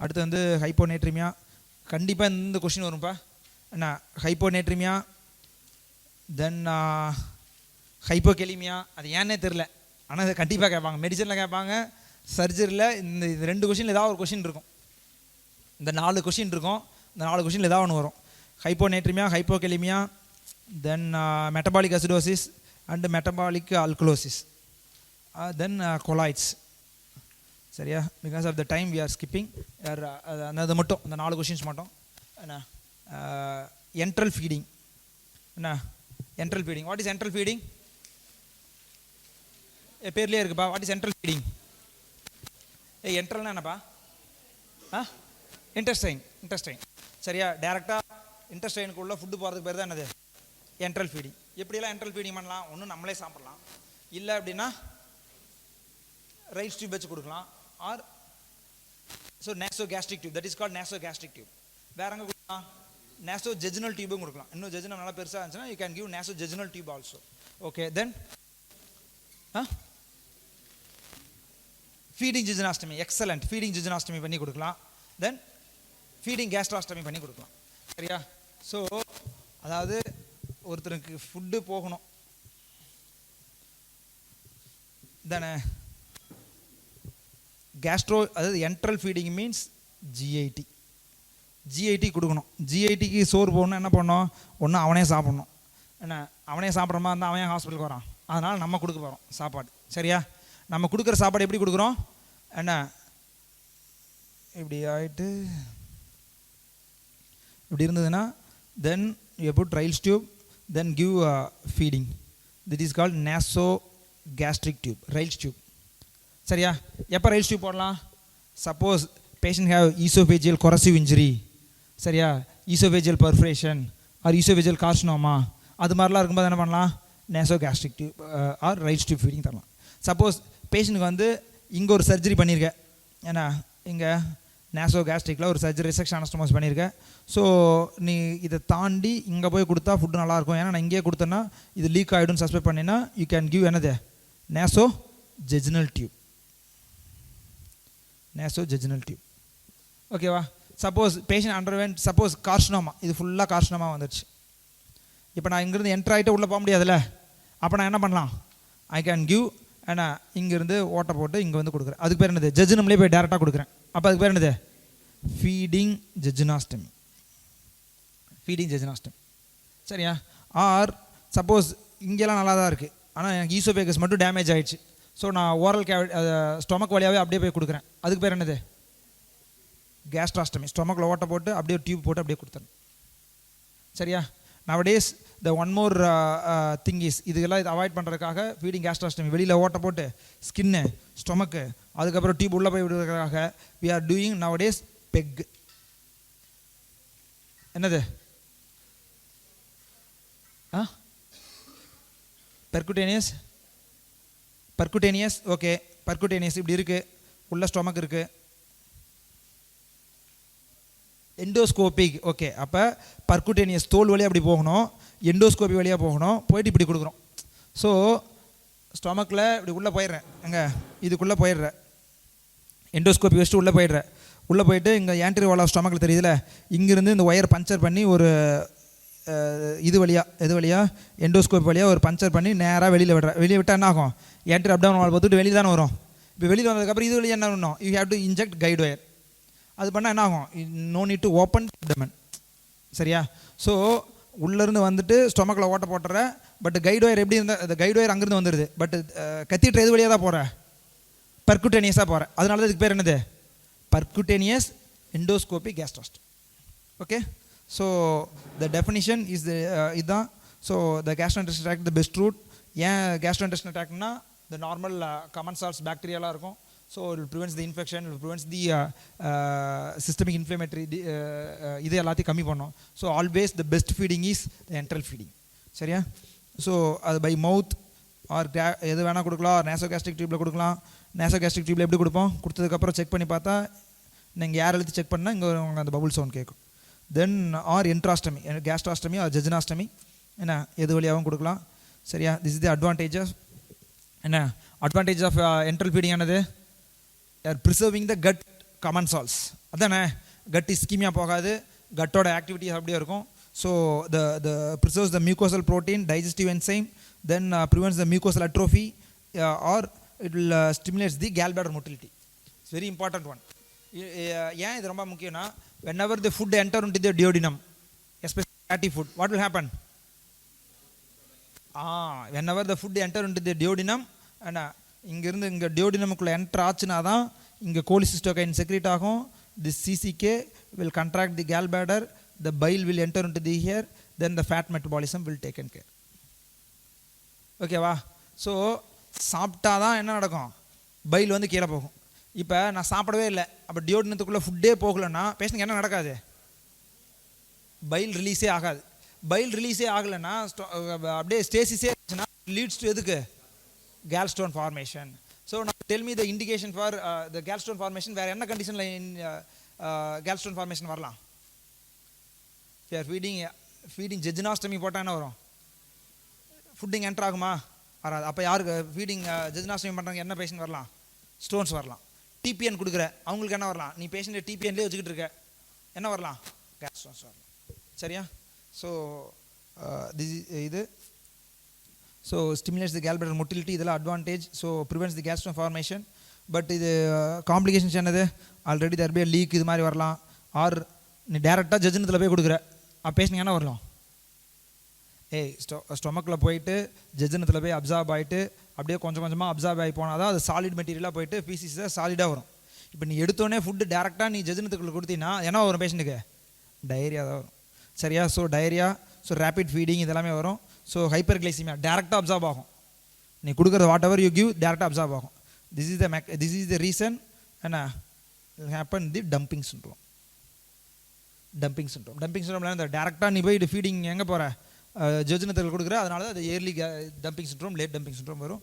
அடுத்து வந்து ஹைப்போநேட்ரிமியா. கண்டிப்பாக இந்த கொஷின் வரும்ப்பா. என்ன ஹைப்போநேட்ரிமியா, தென் ஹைப்போகெலிமியா. அது ஏன்னே தெரில, ஆனால் அது கண்டிப்பாக கேட்பாங்க. மெடிசனில் கேட்பாங்க, சர்ஜரியில். இந்த 2 கொஷினில் ஏதாவது ஒரு கொஷின் இருக்கும். இந்த 4 கொஷின் இருக்கும். இந்த 4 கொஷினில் ஏதாவது ஒன்று வரும். Hyponatraemia, hypokalaemia, then metabolic acidosis and metabolic alkalosis, then colloids. சரியா? Because of the time we are skipping. அது மட்டும், இந்த 4 கொஷின்ஸ் மட்டும். என்ன என்ட்ரல் ஃபீடிங். என்ன enteral feeding? What is enteral feeding? பேர்லேயே இருக்குப்பா. What is enteral feeding? என்ட்ரல்னா என்னப்பா? இன்டெஸ்டைன். இன்டெஸ்டைன். சரியா? டேரெக்டாக இன்டெஸ்டைனுக்குள்ள ஃபுட்டு போகிறதுக்கு பேர் தான் என்னது? Enteral feeding. எப்படியெல்லாம் என்ட்ரல் ஃபீடிங் பண்ணலாம்? ஒன்று நம்மளே சாப்பிட்லாம், இல்லை அப்படின்னா ரைட் டியூப் வச்சு கொடுக்கலாம். Or so nasogastric tube, that is called nasogastric tube. வேற எங்கே கொடுக்கலாம்? நேசோஜெஜினல் டியூபும் கொடுக்கலாம். இன்னும் ஜெஜினம் நல்லா பெருசாக இருந்துச்சுன்னா you can give nasojejunal tube also. Okay, then feeding jejunostomy. Excellent. Feeding jejunostomy பண்ணி கொடுக்கலாம். தென் ஃபீடிங் கேஸ்ட்ராஸ்டமி பண்ணி கொடுக்கலாம். சரியா? ஸோ அதாவது ஒருத்தருக்கு ஃபுட்டு போகணும் தானே. கேஸ்ட்ரோ, அதாவது என்ட்ரல் ஃபீடிங் மீன்ஸ் ஜிஐடி. ஜிஐடி கொடுக்கணும். ஜிஐடிக்கு சோறு போகணும்னா என்ன பண்ணணும்? ஒன்று அவனே சாப்பிட்ணும். என்ன அவனே சாப்பிட்ற மாதிரி இருந்தால் அவன் ஹாஸ்பிட்டலுக்கு வரான். அதனால் நம்ம கொடுக்க போகிறோம் சாப்பாடு. சரியா? நம்ம கொடுக்குற சாப்பாடு எப்படி கொடுக்குறோம்? என்ன இப்படி ஆகிட்டு இப்படி இருந்ததுன்னா then you put Ryle's tube, then give feeding. That is called nasogastric tube, Ryle's tube. சரியா? எப்போ ரைல்ஸ் டியூப் போடலாம்? Suppose patient have oesophageal corrosive injury. சரியா? Oesophageal perforation or oesophageal carcinoma, அது மாதிரிலாம் இருக்கும்போது என்ன பண்ணலாம்? Nasogastric tube or Ryle's tube feeding தரலாம். சப்போஸ் பேஷண்ட்டுக்கு வந்து இங்கே ஒரு சர்ஜரி பண்ணியிருக்கேன், ஏன்னா இங்கே நேசோகாஸ்ட்ரிக்கில் ஒரு சர்ஜரி, ரிசெக்ஷன் அனஸ்டோமோஸ் பண்ணியிருக்கேன். ஸோ நீ இதை தாண்டி இங்கே போய் கொடுத்தா ஃபுட்டு நல்லாயிருக்கும், ஏன்னா நான் இங்கேயே கொடுத்தேன்னா இது லீக் ஆகிடும்னு சஸ்பெக்ட் பண்ணினா யூ கேன் கிவ் என்னது? நேசோஜெஜினல் டியூப். நேசோஜெஜினல் டியூப். ஓகேவா? Suppose patient underwent, suppose carcinoma, இது ஃபுல்லாக கார்சினோமா வந்துடுச்சு. இப்போ நான் இங்கேருந்து என்ட்ரு ஆகிட்டு உள்ளே போக முடியாதுல்ல. அப்போ நான் என்ன பண்ணலாம்? ஐ கேன் கிவ் ஏன்னா இங்கேருந்து ஓட்டை போட்டு இங்கே வந்து கொடுக்குறேன். அதுக்கு பேர் என்னது? ஜெஜினம்லேயே போய் டேரெக்டாக கொடுக்குறேன். அப்போ அதுக்கு பேர் என்னது? Feeding jejunostomy. Feeding jejunostomy. சரியா? ஆர் சப்போஸ் இங்கெல்லாம் நல்லா தான் இருக்குது, ஆனால் எனக்கு ஈசோஃபேகஸ் மட்டும் டேமேஜ் ஆகிடுச்சு. ஸோ நான் ஓரல் ஸ்டொமக் வழியாகவே அப்படியே போய் கொடுக்குறேன். அதுக்கு பேர் என்னது? கேஸ்ட்ராஸ்டமி. ஸ்டொமக்கில் ஓட்டை போட்டு அப்படியே டியூப் போட்டு அப்படியே கொடுத்துறேன். சரியா? Nowadays the one more thing is, இதுக்கெல்லாம் இது அவாய்ட் பண்ணுறதுக்காக ஃபீடிங் கேஸ்ட்ராஸ்டமி, வெளியில் ஓட்டை போட்டு ஸ்கின்னு, ஸ்டொமக்கு, அதுக்கப்புறம் டியூப் உள்ளே போய் விடுறதுக்காக வி ஆர் டூயிங் நவடேஸ் பெக். என்னது? பெர்குட்டேனியஸ். பர்குட்டேனியஸ். ஓகே, பர்குட்டேனியஸ் இப்படி இருக்குது, உள்ள ஸ்டொமக் இருக்குது. எண்டோஸ்கோபிக். ஓகே, அப்போ பர்குட்டேனியஸ் தோல் வழியாக அப்படி போகணும், எண்டோஸ்கோபி வழியாக போகணும், போயிட்டு இப்படி கொடுக்குறோம். ஸோ ஸ்டொமக்கில் இப்படி உள்ளே போயிடுறேன், எங்கே இதுக்குள்ளே போயிடுறேன், எண்டோஸ்கோபி வச்சுட்டு உள்ளே போயிடுறேன். உள்ளே போயிட்டு இங்கே ஆன்டீரியர் வால் ஆஃப் ஸ்டொமக்கில் தெரியுதுல, இங்கேருந்து இந்த ஒயர் பஞ்சர் பண்ணி ஒரு இது வழியாக, எது வழியாக? எண்டோஸ்கோபி வழியாக ஒரு பஞ்சர் பண்ணி நேராக வெளியில் விடுறேன். வெளியே விட்டால் என்ன ஆகும்? ஆன்டீரியர் அப்டோமினல் வால் பார்த்துட்டு வெளியில் தானே வரும். இப்போ வெளியில் வந்ததுக்கப்புறம் இது வழியாக என்ன பண்ணணும்? You have to inject guide wire. அது பண்ணால் என்ன ஆகும்? No need to open abdomen. சரியா? ஸோ உள்ளேருந்து வந்துட்டு ஸ்டொமக்கில் ஓட்ட போட்டுற, பட் கைட் ஒயர் எப்படி இருந்தால் அந்த கைட் ஒயர் அங்கேருந்து வந்துடுது, பட் கத்திட்டு எது வழியாக தான் போகிறேன்? பர்குட்டேனியஸாக போகிறேன். அதனால தான் இதுக்கு பேர் என்னது? Percutaneous endoscopic gastrostomy. Okay, so the definition is இதுதான். So the gastrointestinal tract the best route. ஏன் கேஸ்ட்ரோஇன்டெஸ்டைனல் ட்ராக்ட்னா த நார்மல் காமன் சால்ஸ் பாக்டீரியாலாம் இருக்கும். So it will prevent the infection, it will prevent the systemic inflammatory இது எல்லாத்தையும் கம்மி பண்ணோம். So always the best feeding is the enteral feeding. சரியா? ஸோ அது பை மவுத் ஆர் எது வேணால் கொடுக்கலாம், நேசோகாஸ்ட்ரிக் டியூப்பில் கொடுக்கலாம். நேசோகாஸ்ட்ரிக் டியூப்பில் எப்படி கொடுப்போம்? கொடுத்ததுக்கப்புறம் செக் பண்ணி பார்த்தா நீங்கள் ஏர் எழுத்து செக் பண்ணால் இங்கே உங்களுக்கு அந்த பபுள் சவுண்ட் கேட்கும். தென் ஆர் என்ட்ராஸ்டமி, கேஸ்ட்ராஸ்டமி ஆர் ஜெஜினாஸ்டமி, என்ன எது வழியாகவும் கொடுக்கலாம். சரியா? This is the advantages. என்ன அட்வான்டேஜ் ஆஃப் என்ட்ரல் ஃபீடிங் ஆனது? They are preserving the gut கமன்சால்ஸ் அதானே. கட் இஸ்கீமியா போகாது, கட்டோட ஆக்டிவிட்டி அப்படியே இருக்கும். So the preserves the mucosal protein, digestive enzyme, then prevents the mucosal atrophy, or it will stimulates the gallbladder motility. It's very important one. ஏன் இது ரொம்ப முக்கியம்னா, whenever the food enter into the duodenum, especially fatty food, what will happen? Whenever the food enter into the duodenum, and இங்கிருந்து இங்கே டியோடினமுக்குள்ளே enter ஆச்சுன்னா தான் இங்கே கோலிசிஸ்டோகைன் secrete ஆகும். This CCK will contract the gallbladder, the bile will enter into the here, then the fat metabolism will taken care. ஓகேவா? So சாப்பிட்டா தான் என்ன நடக்கும், பைல் வந்து கீழே போகும். இப்போ நான் சாப்பிடவே இல்லை, அப்போ டியோடினத்துக்குள்ளே ஃபுட்டே போகலைன்னா பேஷண்ட்க்கு என்ன நடக்காது, பைல் ரிலீஸே ஆகாது. பைல் ரிலீஸே ஆகலைன்னா அப்படியே ஸ்டேசிஸே ஆச்சுன்னா லீட்ஸ் டு எதுக்கு, gallstone formation. So now tell me the indication for the gallstone formation. வேற என்ன கண்டிஷன்ல gallstone formation வரலாம்? If you are feeding jejunectomy போட்டா என்ன வரும், ஃபுட்டிங் என்டர் ஆகுமா, வராது. அப்போ யாருக்கு ஃபீடிங் ஜெஜுனாஸ்டமி பண்ணுறாங்க என்ன பேஷண்ட் வரலாம், ஸ்டோன்ஸ் வரலாம். டிபிஎன் கொடுக்குற அவங்களுக்கு என்ன வரலாம், நீ பேஷண்ட்டை டிபிஎன்லேயே வச்சுக்கிட்டு இருக்க என்ன வரலாம், கேஸ் ஸ்டோன்ஸ் வரலாம். சரியா? ஸோ இது ஸோ ஸ்டிமுலேட்ஸ் தி gallbladder motility, இதெல்லாம் advantage. So prevents the gallstone formation. But இது காம்ப்ளிகேஷன்ஸ் என்னது, ஆல்ரெடி தர் பி லீக் இது மாதிரி வரலாம். ஆர் நீ டேரெக்டாக ஜஜனத்தில் போய் கொடுக்குற பேஷண்ட் என்ன வரலாம், ஸ்டொமக்கில் போயிட்டு ஜஜனத்தில் போய் அப்சார்ப் ஆகிட்டு அப்படியே கொஞ்சம் கொஞ்சமாக அப்சார்ப் ஆகி போனால் தான் அது சாலிட் மெட்டீரியலாக போயிட்டு பீசிஸை சாலிடாக வரும். இப்போ நீ எடுத்தோடனே ஃபுட்டு டேரெக்டாக நீ ஜஜனத்துக்குள்ள கொடுத்தீங்கன்னா என்ன வரும் பேஷண்ட்டுக்கு, டயரியா தான் வரும். சரியா? So diarrhoea, so rapid feeding இதெல்லாமே வரும். ஸோ ஹைப்பர் கிளைசிமியா டேரெக்டாக அப்சார்ப் ஆகும், நீ கொடுக்குறது வாட் எவர் யூ கிவ் டேரெக்டாக அப்சார்ப் ஆகும். திஸ் இஸ் த ரீசன் என்ன happen the dumping syndrome. Dumping சிண்ட்ரோம்ல இந்த டேரெக்டாக நீ போய் ஃபீடிங் எங்கே போகிற ஜஜனத்தில் கொடுக்குற, அதனால தான் அது early dumping syndrome, late dumping syndrome வரும்.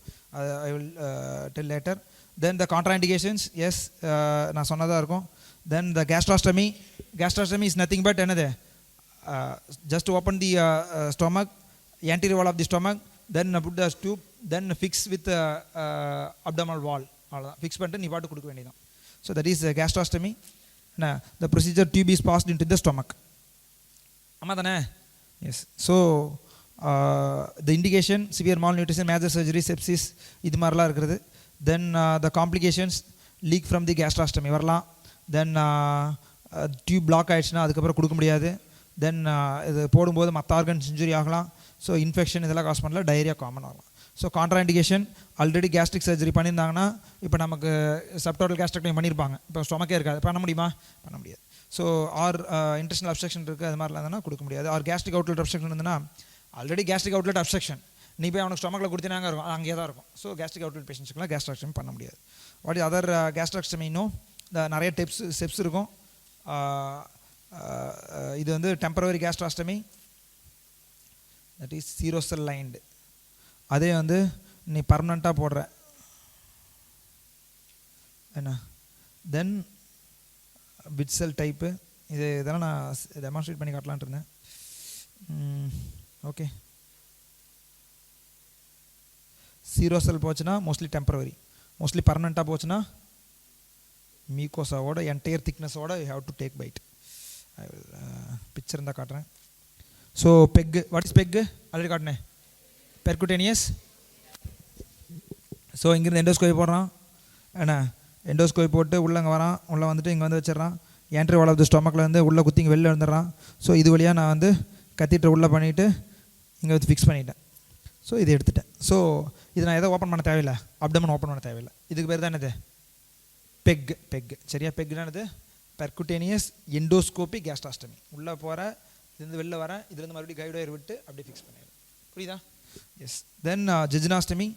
I will tell later. Then the contraindications, yes நான் சொன்னதாக இருக்கும். Then the gastrostomy is nothing but என்னது, just open the stomach, anterior wall of the stomach, then put the tube, then fix with abdominal wall. அவ்வளோதான், fix பண்ணிட்டு நீ பாட்டு கொடுக்க வேண்டியதான். So that is gastrostomy. the procedure tube is passed into the stomach. ஆமாம் தானே? Yes. So the indication severe malnutrition, major surgery, sepsis இது மாதிரிலாம் இருக்கிறது. தென் the complications leak from the gastrostomy வரலாம். தென் டியூப் பிளாக் ஆகிடுச்சுன்னா அதுக்கப்புறம் கொடுக்க முடியாது. தென் இது போடும்போது மற்ற ஆர்கன்ஸ் இன்ஜுரி ஆகலாம். ஸோ இன்ஃபெக்ஷன் இதெல்லாம் காஸ் பண்ணல, டயரியா காமன் ஆகலாம். So contraindication, already gastric surgery பண்ணியிருந்தாங்கன்னா இப்போ நமக்கு சப்டோட்டல் கேஸ்ட்ரக்டமி பண்ணியிருப்பாங்க, இப்போ ஸ்டொமக்கே இருக்காது, பண்ண முடியுமா, பண்ண முடியாது. ஸோ ஆர் இன்டெஸ்டினல் அப்ஸ்ட்ரக்ஷன் இருக்குது, அது மாதிரிலாம் இருந்ததுன்னா கொடுக்க முடியாது. ஆர் கேஸ்ட்ரிக் அவுட்லெட் அப்ஸ்ட்ரக்ஷன் இருந்ததுன்னா, ஆல்ரெடி கேஸ்ட்ரிக் அவுட்லெட் அப்ஸ்ட்ரக்ஷன் நீ போய் அவனுக்கு ஸ்டொமக்கில் கொடுத்தினாங்க இருக்கும், அது அங்கேயே தான் இருக்கும். ஸோ கேஸ்ட்ரிக் அவுட்லெட் பேஷண்ட்ஸ்க்குலாம் கேஸ்ட்ராக்டமி பண்ண முடியாது. வாட் இஸ் அதர் கேஸ்ட்ராக்டமி இன்னும் நிறைய ஸ்டெப்ஸ் இருக்கும். இது வந்து temporary கேஸ்ட்ராஸ்டமி, that is serosal lined. அதே வந்து நீ பர்மனண்ட்டாக போடுற என்ன. தென் பிட்செல் டைப்பு, இதெல்லாம் நான் டெமான்ஸ்ட்ரேட் பண்ணி காட்டலான்ட்டு இருந்தேன். ஓகே, சீரோசெல் போச்சுன்னா மோஸ்ட்லி டெம்பரவரி, மோஸ்ட்லி பர்மனண்ட்டாக போச்சுன்னா மீகோசாவோட என்டையர் திக்னஸோட you have to take bite. Picture இருந்தால் காட்டுறேன். So PEG, what is PEG already காட்டினேன், பெர்குட்டேனியஸ். ஸோ இங்கேருந்து எண்டோஸ்கோபி போடுறான், என்ன எண்டோஸ்கோபி போட்டு உள்ளே அங்கே வரான், உள்ளே வந்துட்டு இங்கே வந்து வச்சிடறான். என்ட்ரி வால் ஆஃப் தி ஸ்டொமக்கில் வந்து உள்ளே குத்தி இங்கே வெளில வந்துடுறான். ஸோ இது வழியாக நான் வந்து கத்திட்டு உள்ளே பண்ணிவிட்டு இங்கே வந்து ஃபிக்ஸ் பண்ணிட்டேன். ஸோ இது எடுத்துட்டேன். ஸோ இது நான் எதை ஓப்பன் பண்ண தேவையில்லை, அப்டமன் ஓப்பன் பண்ண தேவையில்லை. இதுக்கு பேர் தான் என்னது, பெக். சரியா? பெக்னா என்னது, பெர்குட்டேனியஸ் எண்டோஸ்கோபி கேஸ்ட்ராஸ்டமி. உள்ளே போகிற, இதுலேருந்து வெளில வரேன், இதுலேருந்து மறுபடியும் கைடு ஒயர் விட்டு அப்படியே ஃபிக்ஸ் பண்ணிடுறேன். புரியுதா? எஸ். தென் ஜஜனாஸ்டமி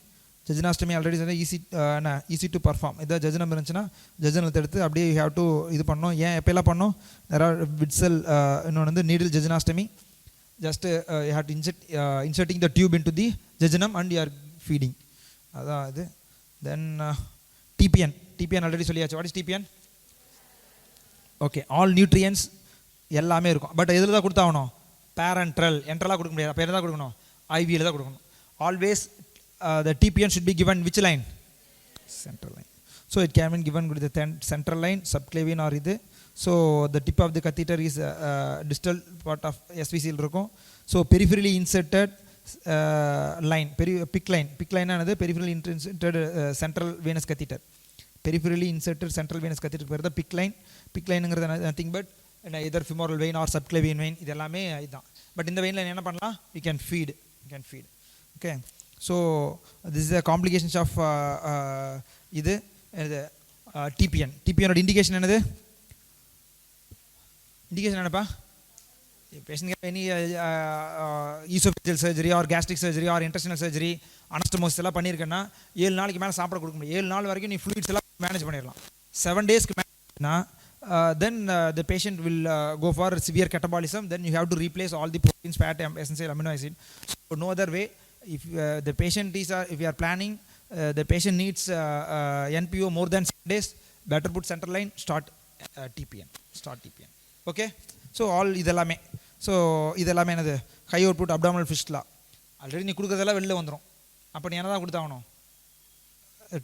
ஆல்ரெடி சொன்னால் ஈஸி டு பர்ஃபார்ம். இதான் ஜஜனம் இருந்துச்சுன்னா ஜஜனத்தை எடுத்து அப்படியே ஹேவ் டு இது பண்ணோம். ஏன் எப்போல்லாம் பண்ணோம், விட்சல். இன்னொன்று வந்து needle jejunostomy, just you have to inserting the tube in to the jejunum and you are feeding. அதான் இது. தென் டிபிஎன் ஆல்ரெடி சொல்லியாச்சு. What is TPN? Okay, all nutrients எல்லாமே இருக்கும். பட் எதில் தான் கொடுத்தாகணும், என்ட்ரலாக கொடுக்க முடியாது. அப்போ என்ன தான் கொடுக்கணும், ஐவியில் தான் கொடுக்கணும். Always the TPN should be given which line, central line. So it can be given with the central line, subclavian or இது. So the tip of the catheter is distal part of SVC இருக்கும். So peripherally inserted line, PICC line ஆனது peripherally inserted central venous catheter. Peripherally inserted central venous catheter பேர் தான் PICC line. PICC lineங்கிறது nothing but either femoral vein or subclavian vein, இது எல்லாமே இதுதான். But இந்த வெயினில் என்ன பண்ணலாம், we can feed. Okay, so this is the complications of இது TPN. TPN indication என்னது? இண்டிகேஷன் என்னப்பா? Patient get any esophageal surgery or gastric surgery or intestinal surgery, anastomosis எல்லாம் பண்ணியிருக்கேன்னா 7 நாளைக்கு மேலே சாப்பிட கொடுக்க முடியும். 7 நாள் வரைக்கும் நீ fluids எல்லாம் மேனேஜ் பண்ணிடலாம். 7 டேஸ்க்கு மேலேனா then the patient will go for severe catabolism. Then you have to replace all the proteins, fat, essential amino acid. So no other way. If the patient is if you are planning the patient needs NPO more than 7 days, better put central line, start TPN. Okay, so all இதெல்லாமே. So இதெல்லாமே என்னது, high output abdominal ஃபிஸ்ட்லா. Already நீ கொடுக்குறதெல்லாம் வெளில வந்துடும். அப்போ நீ என்ன தான் கொடுத்தாகணும்,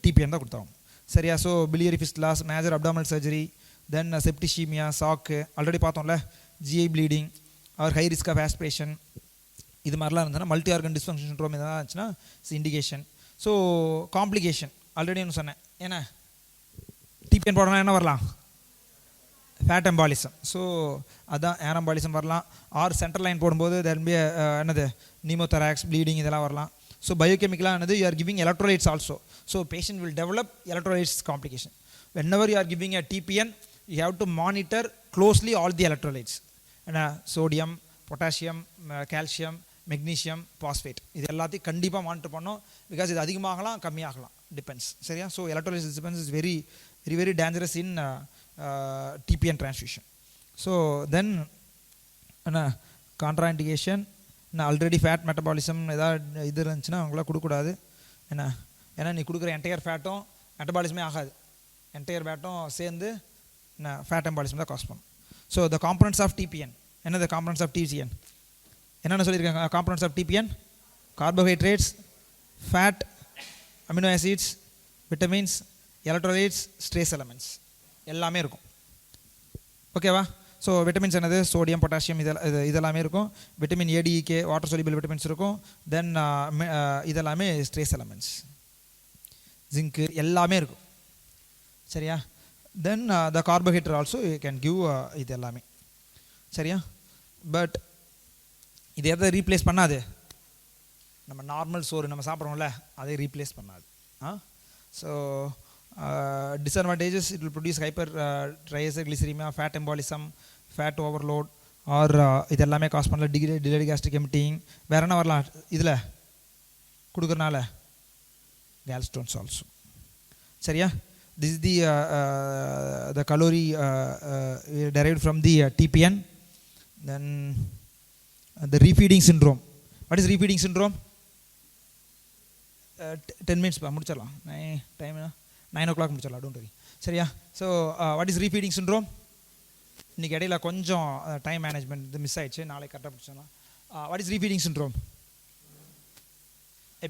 டிபிஎன் தான் கொடுத்தாகணும். சரியா? So biliary fistulas, major abdominal surgery, then septicaemia, shock already பார்த்தோம்ல, GI bleeding or high risk of aspiration, இது மாதிரிலாம் இருந்ததுன்னா மல்டி ஆர்கன் டிஸ்ஃபங்க்ஷன் சிண்ட்ரோம் இதெல்லாம் இருந்துச்சுன்னா இண்டிகேஷன். ஸோ காம்ப்ளிகேஷன் ஆல்ரெடி ஒன்று சொன்னேன், ஏன்னா டிபிஎன் போடலாம் என்ன வரலாம், ஃபேட் எம்பாலிசம். ஸோ அதான் ஏர் எம்பாலிசம் வரலாம். ஆர் சென்ட்ரல் லைன் போடும்போது தெர்பி என்னது நிமோதராக்ஸ், ப்ளீடிங் இதெல்லாம் வரலாம். ஸோ பயோகெமிக்கலாக என்னது, you are giving electrolytes also. So patient will develop electrolytes complication. whenever you are giving a TPN, you have to monitor closely all the electrolytes, sodium, potassium, calcium, magnesium, phosphate, இது எல்லாத்தையும் கண்டிப்பாக monitor பண்ணோம். Because இது அதிகமாகலாம் கம்மியாகலாம், depends. சரியா? So electrolytes depends is very very very dangerous in TPN transfusion. So then contraindication, already fat metabolism ஏதாவது இது இருந்துச்சுன்னா அவங்களாம் கொடுக்கக்கூடாது. ஏன்னா நீ கொடுக்குற என்டையர் ஃபேட்டும் மெட்டபாலிசமே ஆகாது, என்டையர் ஃபேட்டும் சேர்ந்து ஃபேட் எம்பாலிசம் தான் காஸ் பண்ணும். So the components of TPN என்னது, காம்பனன்ட்ஸ் ஆஃப் டிசிஎன் என்னென்ன சொல்லியிருக்காங்க? Components of TPN, carbohydrates, fat, amino acids, vitamins, electrolytes, trace elements எல்லாமே இருக்கும். ஓகேவா? ஸோ விட்டமின்ஸ் என்னது, சோடியம், பொட்டாசியம், இதெல்லாமே இருக்கும். Vitamin A D E K, water soluble vitamins இருக்கும். தென் இதெல்லாமே ஸ்ட்ரேஸ் எலமெண்ட்ஸ், ஜிங்க்கு எல்லாமே இருக்கும். சரியா? Then the carbohydrate also you can give, இது எல்லாமே. சரியா? பட் இது எதை ரீப்ளேஸ் பண்ணாது, நம்ம நார்மல் சோறு நம்ம சாப்பிட்றோம்ல அதை ரீப்ளேஸ் பண்ணாது. So disadvantages, it will produce hyper triglyceridemia, fat embolism, fat overload, or இதெல்லாமே காஸ் பண்ணல. delayed gastric emptying. வேற என்ன வரலாம் இதில் கொடுக்குறனால? gallstones also. சரியா? this is the calorie derived from the TPN. then the refeeding syndrome. what is refeeding syndrome? 10 minutes முடிச்சிடலாம், time 9 o'clock முடிச்சிடலாம், don't worry. சரியா? So what is refeeding syndrome? இன்றைக்கி இடையில கொஞ்சம் டைம் மேனேஜ்மெண்ட் இது மிஸ் ஆயிடுச்சு, நாளைக்கு கரெக்டாக பிடிச்சிடலாம். What is refeeding syndrome?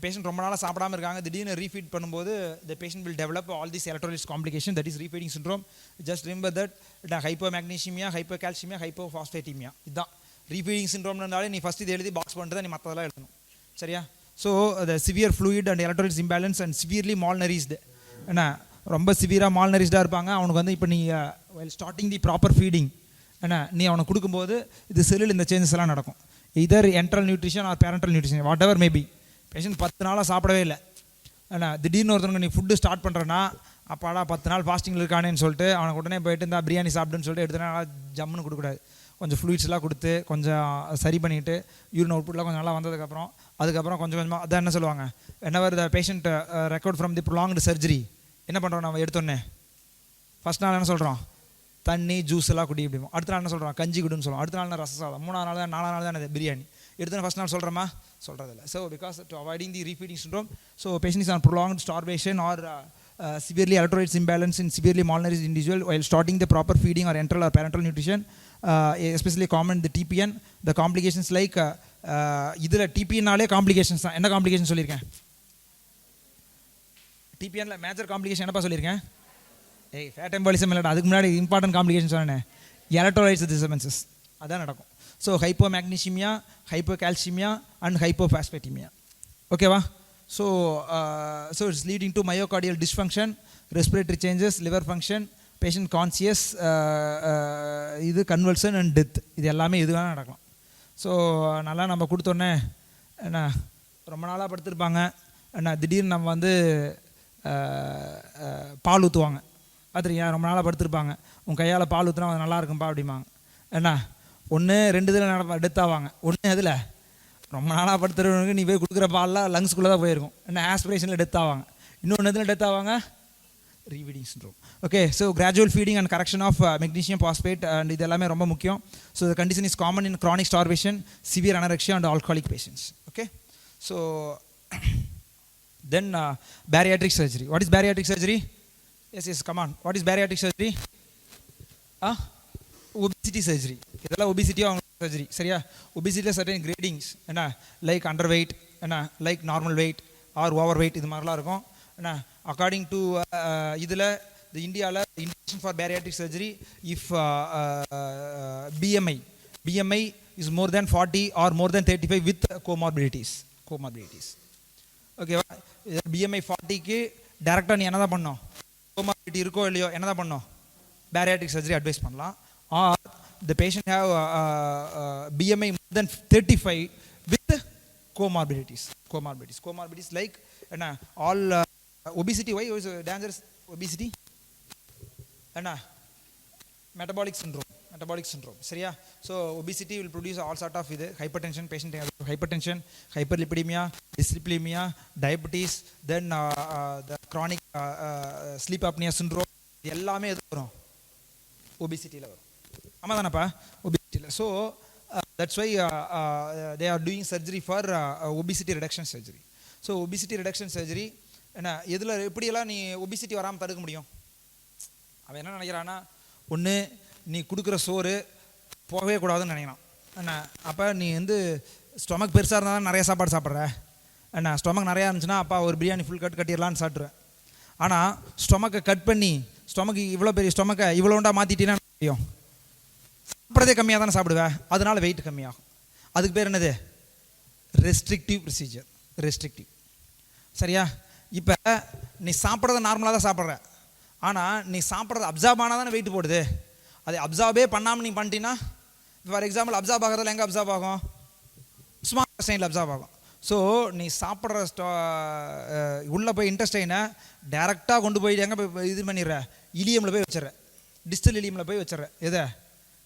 Patient ரொம்ப நாளாக சாப்பிடாமல் இருக்காங்க, திடீர்னு ரீஃபீட் பண்ணும்போது the patient will develop all these electrolytes complication, that is refeeding syndrome. just remember that hypomagnesemia, hypocalcemia, hypophosphatemia, இதுதான் ரீஃபீடிங் சிண்ட்ரோம்னாலே நீ ஃபஸ்ட் இது எழுதி பாக்ஸ் பண்ணிட்டு தான் நீ மற்றதெல்லாம் எழுதணும். சரியா? So the severe fluid and electrolytes imbalance and severely malnourished, ஏன்னா ரொம்ப சிவியராக மால்நரிஷ்டாக இருப்பாங்க. அவனுக்கு வந்து இப்போ நீ while starting the proper feeding, ஏன்னா நீ அவனுக்கு கொடுக்கும்போது இது செல்லில் இந்த சேஞ்சஸ் எல்லாம் நடக்கும். Either enteral nutrition or parenteral nutrition, whatever maybe. Patient 10 நாளாக சாப்பிடவே இல்லை, ஏன்னா திடீர்னு ஒருத்தவங்க நீ ஃபுட்டு ஸ்டார்ட் பண்ணுறேன்னா அப்பாடா 10 நாள் ஃபாஸ்டிங்கில் இருக்கானேன்னு சொல்லிட்டு அவனுக்கு உடனே போயிட்டு இந்த பிரியாணி சாப்பிடுன்னு சொல்லிட்டு எடுத்துனா ஜம்முன்னு கொடுக்கக்கூடாது. கொஞ்சம் ஃப்ளூயிட்ஸ்லாம் கொடுத்து கொஞ்சம் சரி பண்ணிவிட்டு யூரின் அவுட்புட்லாம் கொஞ்சம் நல்லா வந்ததுக்கப்புறம் அதுக்கப்புறம் கொஞ்சம் கொஞ்சமாக அதான் என்ன சொல்லுவாங்க, whenever the patient recovered from the prolonged surgery, என்ன பண்ணுறோம் நம்ம எடுத்தோன்னே ஃபஸ்ட் நாள் என்ன சொல்கிறோம், தண்ணி ஜூஸ் எல்லாம் குடி இப்படிமோ. அடுத்த நாள் என்ன சொல்கிறோம், கஞ்சி குடின்னு சொல்லுவோம். அடுத்த நாள் ரச சாதம், 3ஆம் நாள் தான் 4ஆம் நாள் தான் பிரியாணி. எடுத்தோன்னே ஃபஸ்ட் நாள் சொல்கிறோமா, சொல்கிறதில்ல. So because to avoiding the refeeding syndrome, so patient is on prolonged starvation or severely electrolytes imbalance in severely malnourished individual while starting the proper feeding or enteral or parenteral nutrition, especially common the TPN. the complications like இதில் டிபிஎன்னாலே complications தான். என்ன complication சொல்லியிருக்கேன்? டிபிஎன்ல major complication என்னப்பா சொல்லியிருக்கேன்? Fat embolism இல்லைடா, அதுக்கு முன்னாடி important complication சொன்னேன், எலக்ட்ரோலைட்ஸ் டிஸ்டர்பன்சஸ் அதான் நடக்கும். So hypomagnesaemia, hypocalcaemia and hypophosphataemia. ஓகேவா? So so it's leading to myocardial dysfunction, respiratory changes, liver function, patient conscious, இது கன்வல்சன் அண்ட் டெத், இது எல்லாமே இது வேணால் நடக்கலாம். ஸோ நல்லா நம்ம கொடுத்தோன்னே என்ன ரொம்ப நாளாக படுத்திருப்பாங்க, என்ன திடீர்னு நம்ம வந்து பால் ஊற்றுவாங்க, பார்த்துருக்கியா? ரொம்ப நாளாக படுத்திருப்பாங்க, உன் கையால் பால் ஊற்றுனா அது நல்லா இருக்கும்பா அப்படிம்பாங்க. என்ன ஒன்று 2 இதில் டெத் ஆவாங்க. ஒன்று அதில் ரொம்ப நாளாக படுத்துறவனுக்கு நீ போய் கொடுக்குற பால்லாம் லங்ஸ்குள்ளே தான் போயிருக்கும், என்ன ஆஸ்பிரேஷனில் டெத் ஆவாங்க. இன்னொன்று எதில் டெத் ஆவாங்க? Refeeding syndrome. Okay, so gradual feeding and correction of magnesium phosphate and இது எல்லாமே ரொம்ப முக்கியம். So the condition is common in chronic starvation, severe anorexia and alcoholic patients. Okay, so then bariatric surgery. What is bariatric surgery? Yes, come on. What is bariatric surgery? Obesity surgery. இதெல்லாம் obesity surgery. சரியா? obesity certain gradings, என்ன like underweight, என்ன like normal weight or overweight, இது மாதிரிலாம் இருக்கும். என்ன according to இதில் the Indiaவில் indication for bariatric surgery if BMI is more than 40 or more than 35 with comorbidities. ஓகேவா? BMI 40க்கு டேரெக்டாக நீ என்ன தான் பண்ணோம், கோமார்பிடிட்டி இருக்கோ இல்லையோ என்ன தான் பண்ணோம், பேரியாட்ரிக் சர்ஜரி அட்வைஸ் பண்ணலாம். Or the patient have BMI more than 35 with comorbidities like என்ன all obesity. Why is dangerous obesity? என்ன metabolic syndrome. சரியா? so obesity will produce all sort of இது hypertension, patient hypertension, hyperlipidemia, dyslipidemia, diabetes, then the chronic sleep apnea syndrome, எல்லாமே எது வரும்? obesityல வரும். ஆமா தானப்பா? obesityல. so that's why they are doing surgery for obesity reduction surgery. so obesity reduction surgery என்ன எதில் எப்படியெல்லாம் நீ obesity வராமல் தடுக்க முடியும்? அவன் என்ன நினைக்கிறான்னா, ஒன்று நீ கொடுக்குற சோறு போகவே கூடாதுன்னு நினைக்கிறான். என்ன அப்போ நீ வந்து ஸ்டொமக் பெருசாக இருந்தால் தான் நிறைய சாப்பாடு சாப்பிட்ற. என்ன ஸ்டொமக் நிறையா இருந்துச்சுன்னா அப்பா ஒரு பிரியாணி ஃபுல் கட்டிடலான்னு சாப்பிட்ருவேன். ஆனால் ஸ்டொமக்கை கட் பண்ணி ஸ்டொமக்கு இவ்வளோ பெரிய ஸ்டொமக்கை இவ்வளோண்டா மாற்றிட்டீங்கன்னா முடியும், சாப்பிட்றதே கம்மியாக தானே சாப்பிடுவேன், அதனால வெயிட் கம்மியாகும். அதுக்கு பேர் என்னது? Restrictive procedure. ரெஸ்ட்ரிக்டிவ். சரியா? இப்போ நீ சாப்பிட்றத நார்மலாக தான் சாப்பிட்ற, ஆனால் நீ சாப்பிட்றது அப்சார்ப் ஆனால் தானே வெயிட் போடுது. அதை அப்சார்பே பண்ணாமல் நீ பண்ணிட்டீங்கன்னா, ஃபார் எக்ஸாம்பிள் அப்சார்ப் ஆகிறதுல எங்கே அப்சார்ப் ஆகும்? ஸ்மால் இன்டெஸ்டைனில் அப்சார்ப் ஆகும். ஸோ நீ சாப்பிட்ற உள்ளே போய் இன்டெஸ்டைனை டேரெக்டாக கொண்டு போய் எங்கே போய் இது பண்ணிடுற? இலியமில் போய் வச்சிடற, டிஸ்டல் இலியமில் போய் வச்சிடற. எதை?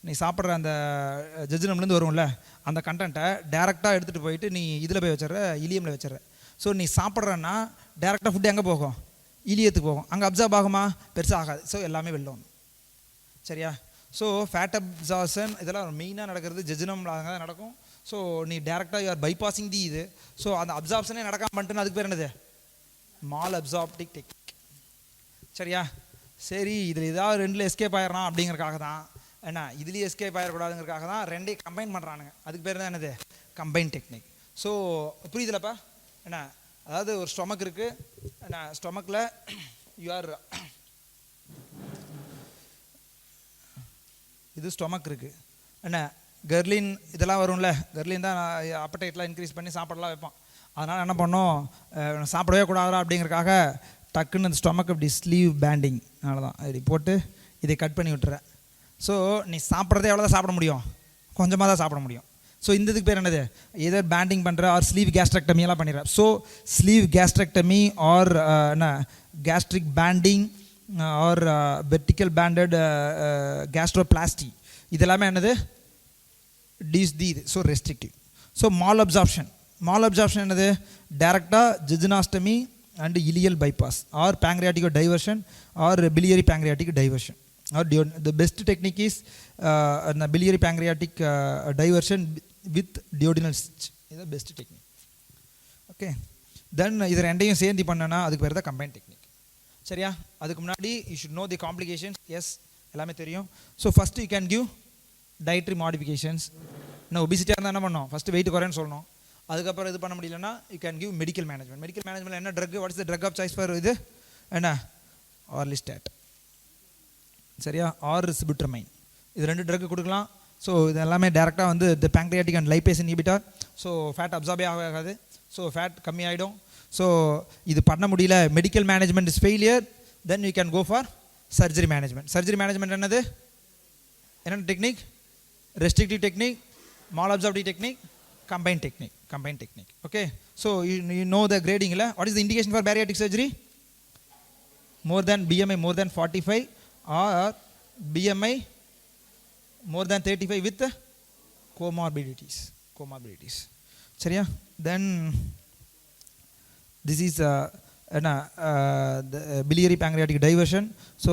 நீ சாப்பிட்ற அந்த ஜஜ்ஜனம்லேருந்து வரும்ல அந்த கண்டென்ட்டை டேரெக்டாக எடுத்துகிட்டு போயிட்டு நீ இதில் போய் வச்சிடற, இலியமில் வச்சிடற. ஸோ நீ சாப்பிட்றன்னா டேரெக்டாக ஃபுட்டு எங்கே போகும்? இலியத்துக்கு போகும். அங்கே அப்சார்ப் ஆகுமா? பெருசாக ஆகாது. ஸோ எல்லாமே வெளில வரும். சரியா? ஸோ ஃபேட் அப்சார்ப்ஷன் இதெல்லாம் மெயினாக நடக்கிறது ஜஜ்ஜனமில் தான் நடக்கும். ஸோ நீ டேரெக்டாக யூஆர் பைபாசிங் தி இது. ஸோ அந்த அப்சார்ப்ஷனே நடக்காம பண்ணிட்டுன்னு அதுக்கு பேர் என்னது? Malabsorptive technique. சரியா? சரி, இதில் ஏதாவது ரெண்டில் எஸ்கேப் ஆயிடறான் அப்படிங்கிறக்காக தான், என்ன இதுலேயும் எஸ்கேப் ஆகிடக்கூடாதுங்கிறக்காக தான் ரெண்டையும் கம்பைன் பண்ணுறானுங்க. அதுக்கு பேர் தான் என்னது? Combine technique. ஸோ புரியுதுலப்பா? என்ன அதாவது ஒரு ஸ்டொமக் இருக்குது, என்ன ஸ்டொமக்கில் யூஆர் இது ஸ்டொமக் இருக்குது, என்ன கர்லின் இதெல்லாம் வரும்ல, கர்லின் தான் அப்படைட்லாம் இன்க்ரீஸ் பண்ணி சாப்பாடெல்லாம் வைப்பான். அதனால் என்ன பண்ணோம், சாப்பிடவே கூடாதா அப்படிங்கிறக்காக டக்குன்னு இந்த ஸ்டொமக் இப்படி ஸ்லீவ் பேண்டிங் அவ்வளோதான் இப்படி போட்டு இதை கட் பண்ணி விட்டுறேன். ஸோ நீ சாப்பிட்றதே எவ்வளோ தான் சாப்பிட முடியும்? கொஞ்சமாக தான் சாப்பிட முடியும். ஸோ இந்த இதுக்கு பேர் என்னது? எதர் பேண்டிங் பண்ணுற ஆர் ஸ்லீவ் கேஸ்ட்ரெக்டமியெல்லாம் பண்ணிடுறேன். ஸோ ஸ்லீவ் கேஸ்ட்ரெக்டமி ஆர் என்ன gastric banding or vertical banded gastroplasty இதெல்லாமே என்னது? இது. So restrictive. So malabsorption என்னது? டேரெக்டாக jejunostomy and ileal bypass or pancreatic diversion or biliary pancreatic diversion or the best technique is biliary pancreatic diversion with duodenal stitch. இது best technique. Okay, தென் இது ரெண்டையும் சேர்ந்து பண்ணனா அதுக்கு பேர் தான் கம்பைன் டெக்னிக். சரியா? அதுக்கு முன்னாடி you should know the complications. Yes, எல்லாமே தெரியும். So first you can give dietary modifications. இன்னும் ஒபிசிட்டியாக இருந்தால் என்ன பண்ணோம்? ஃபஸ்ட்டு வெயிட் குறைன்னு சொல்லணும். அதுக்கப்புறம் இது பண்ண முடியலன்னா you can give medical management. Medical management என்ன drug? What is the drug of choice for இது? என்ன? ஆர்லிஸ்டாட். சரியா, ஆர் சிபுட்ரமைன். இது 2 ட்ரக் கொடுக்கலாம். ஸோ இது எல்லாமே டேரெக்டாக வந்து the pancreatic and lipase inhibitor. So fat அப்சார்பே ஆகாது. ஸோ ஃபேட் கம்மியாயிடும். ஸோ இது பண்ண முடியல, medical management is failure, then you can go for surgery management. Surgery management என்னது, என்னென்ன technique? Restrictive technique, malabsorptive technique, combined technique. Okay, so you know the grading la. What is the indication for bariatric surgery? More than BMI more than 45 or BMI more than 35 with comorbidities. சரியா? Then this is என்ன biliary pancreatic diversion. So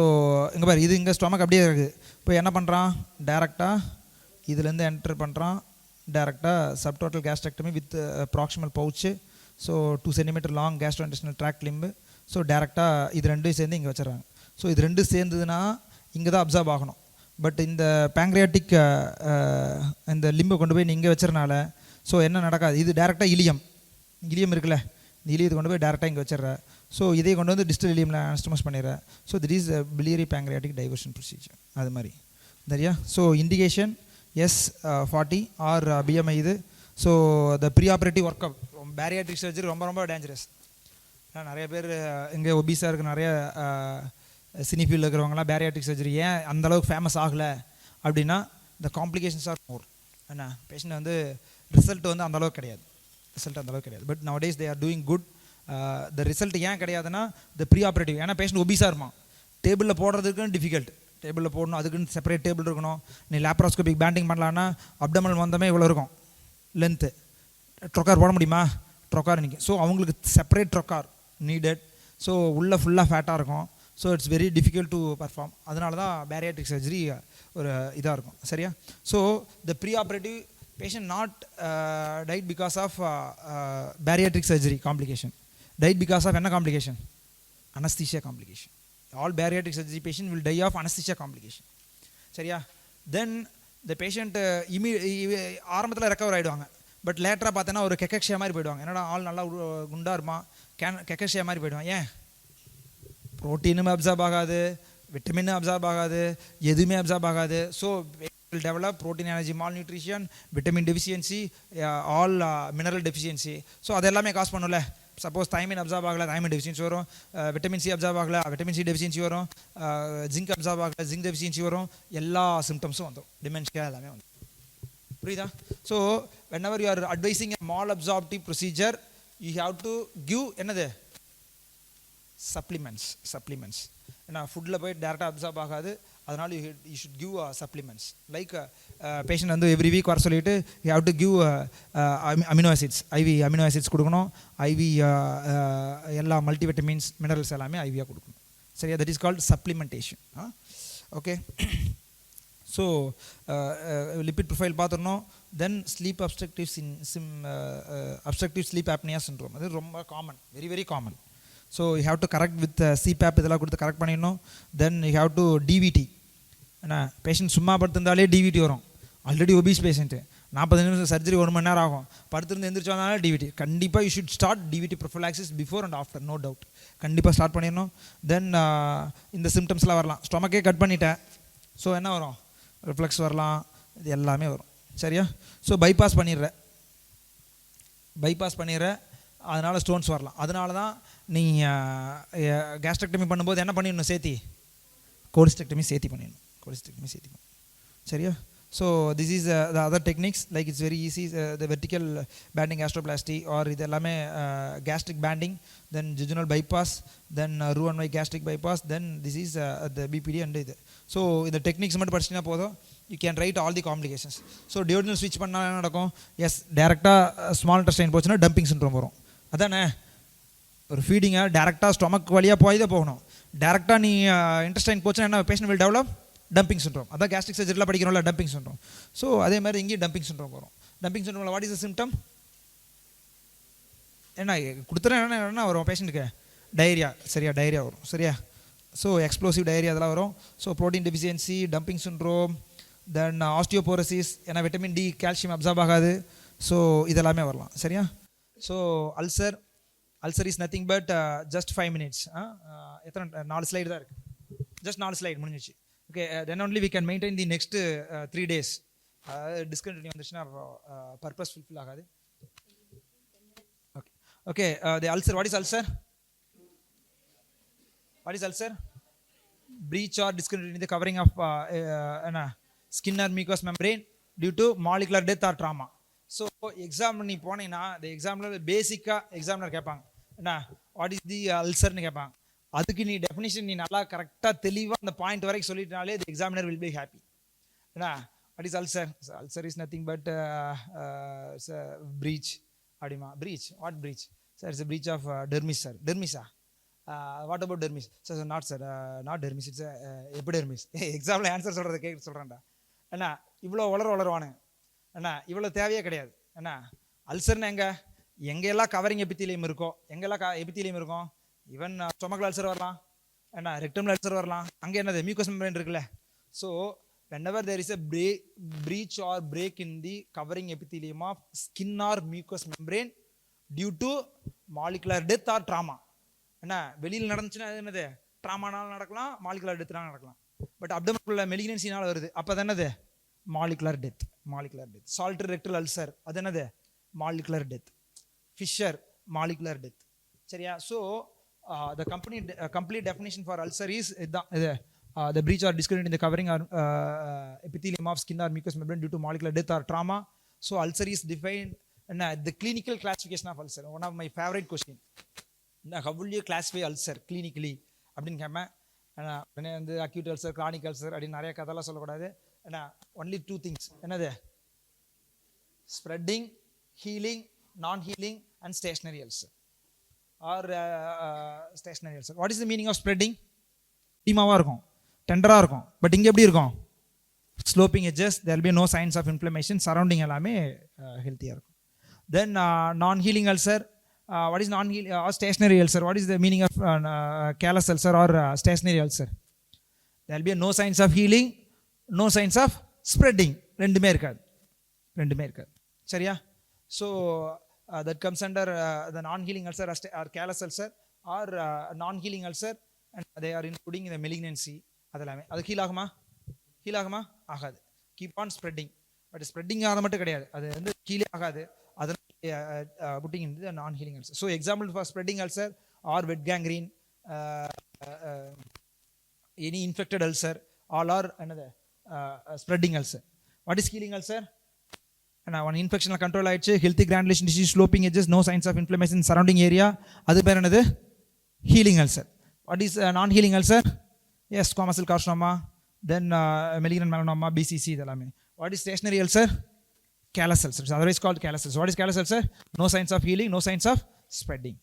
இங்கே பாரு, இது இங்கே stomach அப்படியே இருக்குது. இப்போ என்ன பண்ணுறான், டேரெக்டாக இதுலேருந்து என்டர் பண்ணுறான், டேரெக்டாக subtotal gastrectomy with proximal pouch. So 2 centimetre long gastrointestinal tract limb. So டேரெக்டாக இது 2 சேர்ந்து இங்கே வச்சுறாங்க. ஸோ இது 2 சேர்ந்ததுன்னா இங்கே தான் அப்சார்ப் ஆகணும். பட் இந்த பேங்க்ரியாட்டிக் இந்த லிம்பை கொண்டு போய் நீங்கள் வச்சுறனால ஸோ என்ன நடக்காது, இது டேரெக்டாக இலியம் இருக்குல்ல, இந்த இலியத்தை கொண்டு போய் டேரெக்டாக இங்கே வச்சிடுற. ஸோ இதை கொண்டு வந்து டிஸ்டல் இலியமில் அனஸ்டமஸ் பண்ணிடுறேன். So this is biliary pancreatic diversion procedure. அது மாதிரி சரியா? So indication S40 or BMI இது. So the pre operative work up, bariatric surgery ரொம்ப டேஞ்சரஸ். நிறைய பேர் இங்கே ஒபீஸாக இருக்க நிறைய சினி ஃபீல்டில் இருக்கிறவங்களாம் பேரியாட்ரிக் சர்ஜரி ஏன் அந்தளவுக்கு ஃபேமஸ் ஆகலை அப்படின்னா, த காம்ப்ளிகேஷன்ஸ் ஆர் மோர். என்ன பேஷண்ட் வந்து ரிசல்ட் வந்து அந்தளவுக்கு கிடையாது. பட் நவ days they are doing good. The result ஏன் கிடையாதுன்னா, த ப்ரீ ஆப்ரேட்டிவ். ஏன்னா பேஷண்ட் ஒபீஸாக இருப்பான், டேபிளில் போடுறதுக்குன்னு டிஃபிகல்ட், டேபிளில் போடணும், அதுக்குன்னு செப்பரேட் டேபிள் இருக்கணும். நீ லேப்ராஸ்கோபிக் பேண்டிங் பண்ணலான்னா அப்டமல் வந்தமே இவ்வளோ இருக்கும் லென்த்து. ட்ரொக்கார் போட முடியுமா? ட்ரொக்கார் நிற்கும். ஸோ அவங்களுக்கு செப்பரேட் ட்ரொக்கார் நீடட். ஸோ உள்ளே ஃபுல்லாக ஃபேட்டாக இருக்கும். So it's very difficult to perform. அதனால தான் பேரியாட்ரிக் சர்ஜரி ஒரு இதாக இருக்கும். சரியா? So the pre operative patient not died because of bariatric surgery complication, died because of என்ன complication? Anaesthesia complication. All bariatric surgery patient will die of anesthesia complication. சரியா? Then the patient ஆரம்பத்தில் recover ஆகிடுவாங்க. But லேட்டராக பார்த்தோன்னா ஒரு கெக்கக்ஷியா மாதிரி போயிடுவாங்க. என்னடா ஆள் நல்லா குண்டாக இருப்பான், கெக்கக்ஷியா மாதிரி போயிடுவான். ஏன்? ப்ரோட்டீனும் அப்சார்ப் ஆகாது, விட்டமினும் அப்சார்ப் ஆகாது, எதுவுமே அப்சார்ப் ஆகாது. So will develop protein energy malnutrition, vitamin deficiency, all mineral deficiency. So அது எல்லாமே காஸ் பண்ணும்ல. சப்போஸ் தைமின் அப்சார்ப் ஆகலை, தைமின் டெஃபிஷியன்சி வரும். விட்டமின் சி அப்சார்ப் ஆகலை, விட்டமின் சி டெஃபிஷியன்சி வரும். ஜிங்க் அப்சார்ப் ஆகலை, ஜிங்க் டெஃபிஷியன்சி வரும். எல்லா சிம்டம்ஸும் வந்துடும், டிமென்ஷியா எல்லாமே வந்துடும். புரியுதா? So whenever you are advising a malabsorptive procedure, you have to give என்னது, supplements. ஏன்னா ஃபுட்டில் போய் டேரெக்டாக அப்சார்ப் ஆகாது, அதனால you should give supplements. Like patient வந்து எவ்ரி வீக் வர சொல்லிட்டு you have to give amino acids, IV amino acids கொடுக்கணும். ஐவி எல்லா மல்டிவிட்டமின்ஸ் மினரல்ஸ் எல்லாமே ஐவியாக கொடுக்கணும். சரியா? That is called supplementation. Okay. So lipid profile பார்த்துடணும். Then sleep obstructive sleep apnoea syndrome, அது ரொம்ப common, very very common. So you have to correct with CPAP இதெல்லாம் கொடுத்து கரெக்ட் பண்ணிடணும். Then you have to DVD. ஏன்னா patient சும்மா படுத்திருந்தாலே DVD வரும். Already obese patient 40 நிமிஷம் சர்ஜரி 1 மணி நேரம் ஆகும், படுத்திருந்து எந்திரிச்சு வந்தாலும் டிவிடி. கண்டிப்பாக you should start DVT prophylaxis before and after, no doubt. கண்டிப்பாக ஸ்டார்ட் பண்ணிடணும். தென் இந்த சிம்டம்ஸ்லாம் வரலாம். ஸ்டொமக்கே கட் பண்ணிட்டேன், ஸோ என்ன வரும்? ரிஃப்ளெக்ஸ் வரலாம், இது எல்லாமே வரும். சரியா? ஸோ பைபாஸ் பண்ணிடுற, அதனால் ஸ்டோன்ஸ் வரலாம். அதனால தான் நீ கேஸ்ட்ரெக்டமி பண்ணும்போது என்ன பண்ணிடணும்? கோலிஸ்டெக்டமி சேர்த்தி பண்ணிடணும். சரியா? So this is the other techniques. Like it's very easy. The vertical banding gastroplasty or இது எல்லாமே gastric banding, then jejunal bypass, then ரூ&ஒய் gastric bypass, then this is the BPD and இது. ஸோ இந்த டெக்னிக்ஸ் மட்டும் படிச்சிங்கன்னா போதும், you can write all the complications. So duodenal ஸ்விட்ச் பண்ணால் என்ன நடக்கும்? எஸ், டேரெக்டாக ஸ்மால் இன்டெஸ்டைன் போச்சுன்னா டம்பிங் சிண்ட்ரோம் வரும். அதானே? ஒரு ஃபீடிங்கை டேரெக்டாக ஸ்டொமக் வழியாக போய் தான் போகணும். டேரெக்டாக நீ இன்டெஸ்டைன் போச்சுன்னா என்ன? Patient will develop dumping syndrome. அதான் கேஸ்ட்ரிக் சர்ஜரியில் படிக்கிறோம்ல, டம்பிங் சிண்ட்ரோம். ஸோ அதே மாதிரி இங்கேயும் டம்பிங் சிண்ட்ரோம் வரும். டம்பிங் சிண்ட்ரோமில் வாட் இஸ் த சிம்டம்? என்ன கொடுத்துறேன், என்ன வரும் பேஷண்ட்டுக்கு? டயரியா. சரியா? டயரியா வரும். சரியா? ஸோ எக்ஸ்ப்ளோசிவ் டயரியா அதெல்லாம் வரும். So protein deficiency, dumping syndrome, then osteoporosis, ஏன்னா விட்டமின் டி கால்சியம் அப்சார்ப் ஆகாது. ஸோ இதெல்லாமே வரலாம். சரியா? So ulcer is nothing but just 5 minutes. எத்தனை 4 ஸ்லைடு தான் இருக்குது. ஜஸ்ட் 4 ஸ்லைடு முடிஞ்சிச்சு. Okay then only we can maintain the next 3 days. Discontinue வந்துச்சுன்னா பர்பஸ் ஃபுல்ஃபில் ஆகாது. Okay okay the ulcer, what is ulcer? What is ulcer? Breach or discontinuity in the covering of skin or mucous membrane due to molecular death or trauma. So exam நீ போனீங்கன்னா இந்த எக்ஸாம்ல பேசிக்கா எக்ஸாம்னர் கேட்பாங்க என்ன what is தி அல்சர்னு கேட்பாங்க. அதுக்கு நீ டெஃபினிஷன் நீ நல்லா கரெக்டாக தெளிவாக அந்த பாயிண்ட் வரைக்கும் சொல்லிட்டனாலே the examiner will be happy. என்ன what is ulcer? Ulcer is nothing but breach அப்படிமா. Breach, what breach? Sir it's breach of dermis sir. டெர்மிஸா? What about dermis? Sir not sir, not dermis, it's epidermis. எக்ஸாமில் answer சொல்கிறத கேட்க சொல்கிறேன்டா. என்ன இவ்வளோ வளருவானுங்க என்ன, இவ்வளோ தேவையே கிடையாது. என்ன அல்சர்னு எங்கெல்லாம் கவரிங் எபித்தீலியம் இருக்கோ, எங்கெல்லாம் எபித்தீலியம் இருக்கும், ஈவன் ஸ்டொமக்கல் அல்சர் வரலாம், என்ன ரெக்டம்ல அல்சர் வரலாம். அங்கே என்னது மியூக்கஸ் மெம்பரேன் இருக்குல்ல. So whenever there is a breach or break in the covering epithelium of skin or mucous membrane due to molecular death or trauma. என்ன வெளியில் நடந்துச்சுன்னா அது என்னது ட்ராமானால நடக்கலாம், மாலிகுலர் டெத்னால நடக்கலாம். பட் அப்டமனுக்குள்ள மெலிக்னன்சினால வருது, அப்போ அது என்னது molecular death. Molecular death. Salt rectal ulcer அது என்னது molecular death. Fissure molecular death. சரியா? So the complete definition for ulcer is இதுதான். இது the breach or discontinuity in the covering or epithelium of skin or mucous membrane due to molecular death or trauma. So ulcer is defined and the clinical classification of ulcer, one of my favorite question. How will you classify ulcer clinically அப்படின்னு கேட்பேன். உடனே வந்து acute ulcer, chronic ulcer அப்படின்னு நிறைய கதையெல்லாம் சொல்லக்கூடாது. ஏன்னா only 2 things. என்னது? Spreading, healing, non healing and stationary ulcer or stationary ulcer. What is the meaning of spreading? டீமாவாக இருக்கும், டெண்டராக இருக்கும். பட் இங்கே எப்படி இருக்கும்? Sloping edges, there will be no signs of inflammation, surrounding எல்லாமே ஹெல்த்தியாக இருக்கும். Then non healing ulcer. What is non-healing or stationary ulcer? What is the meaning of callus ulcer or stationary ulcer? There will be no signs of healing, no signs of spreading. ரெண்டுமே இருக்காது. சரியா? So that comes under the non-healing ulcer or callus ulcer or non-healing ulcer, and they are including the malignancy. அதெல்லாமே அது heel ஆகுமா? ஆகாது. Keep on spreading. But spreading ஆகாத மட்டும் கிடையாது, அது வந்து ஹீலே ஆகாது. அதனால putting in the non-healing ulcer. So example for spreading ulcer or wet gangrene, any infected ulcer, all are another spreading ulcer. What is healing ulcer? And one infection control ஆயிடுச்சு, healthy granulation disease, sloping edges, no signs of inflammation in surrounding area, அது பேர் என்னது? healing ulcer. What is non-healing ulcer? Yes, squamous cell carcinoma, then malignant melanoma, BCC இதெல்லாமே. What is stationary ulcer? Callus ulcer, otherwise called callus ulcer. What is callus ulcer? No signs of healing, no signs of spreading.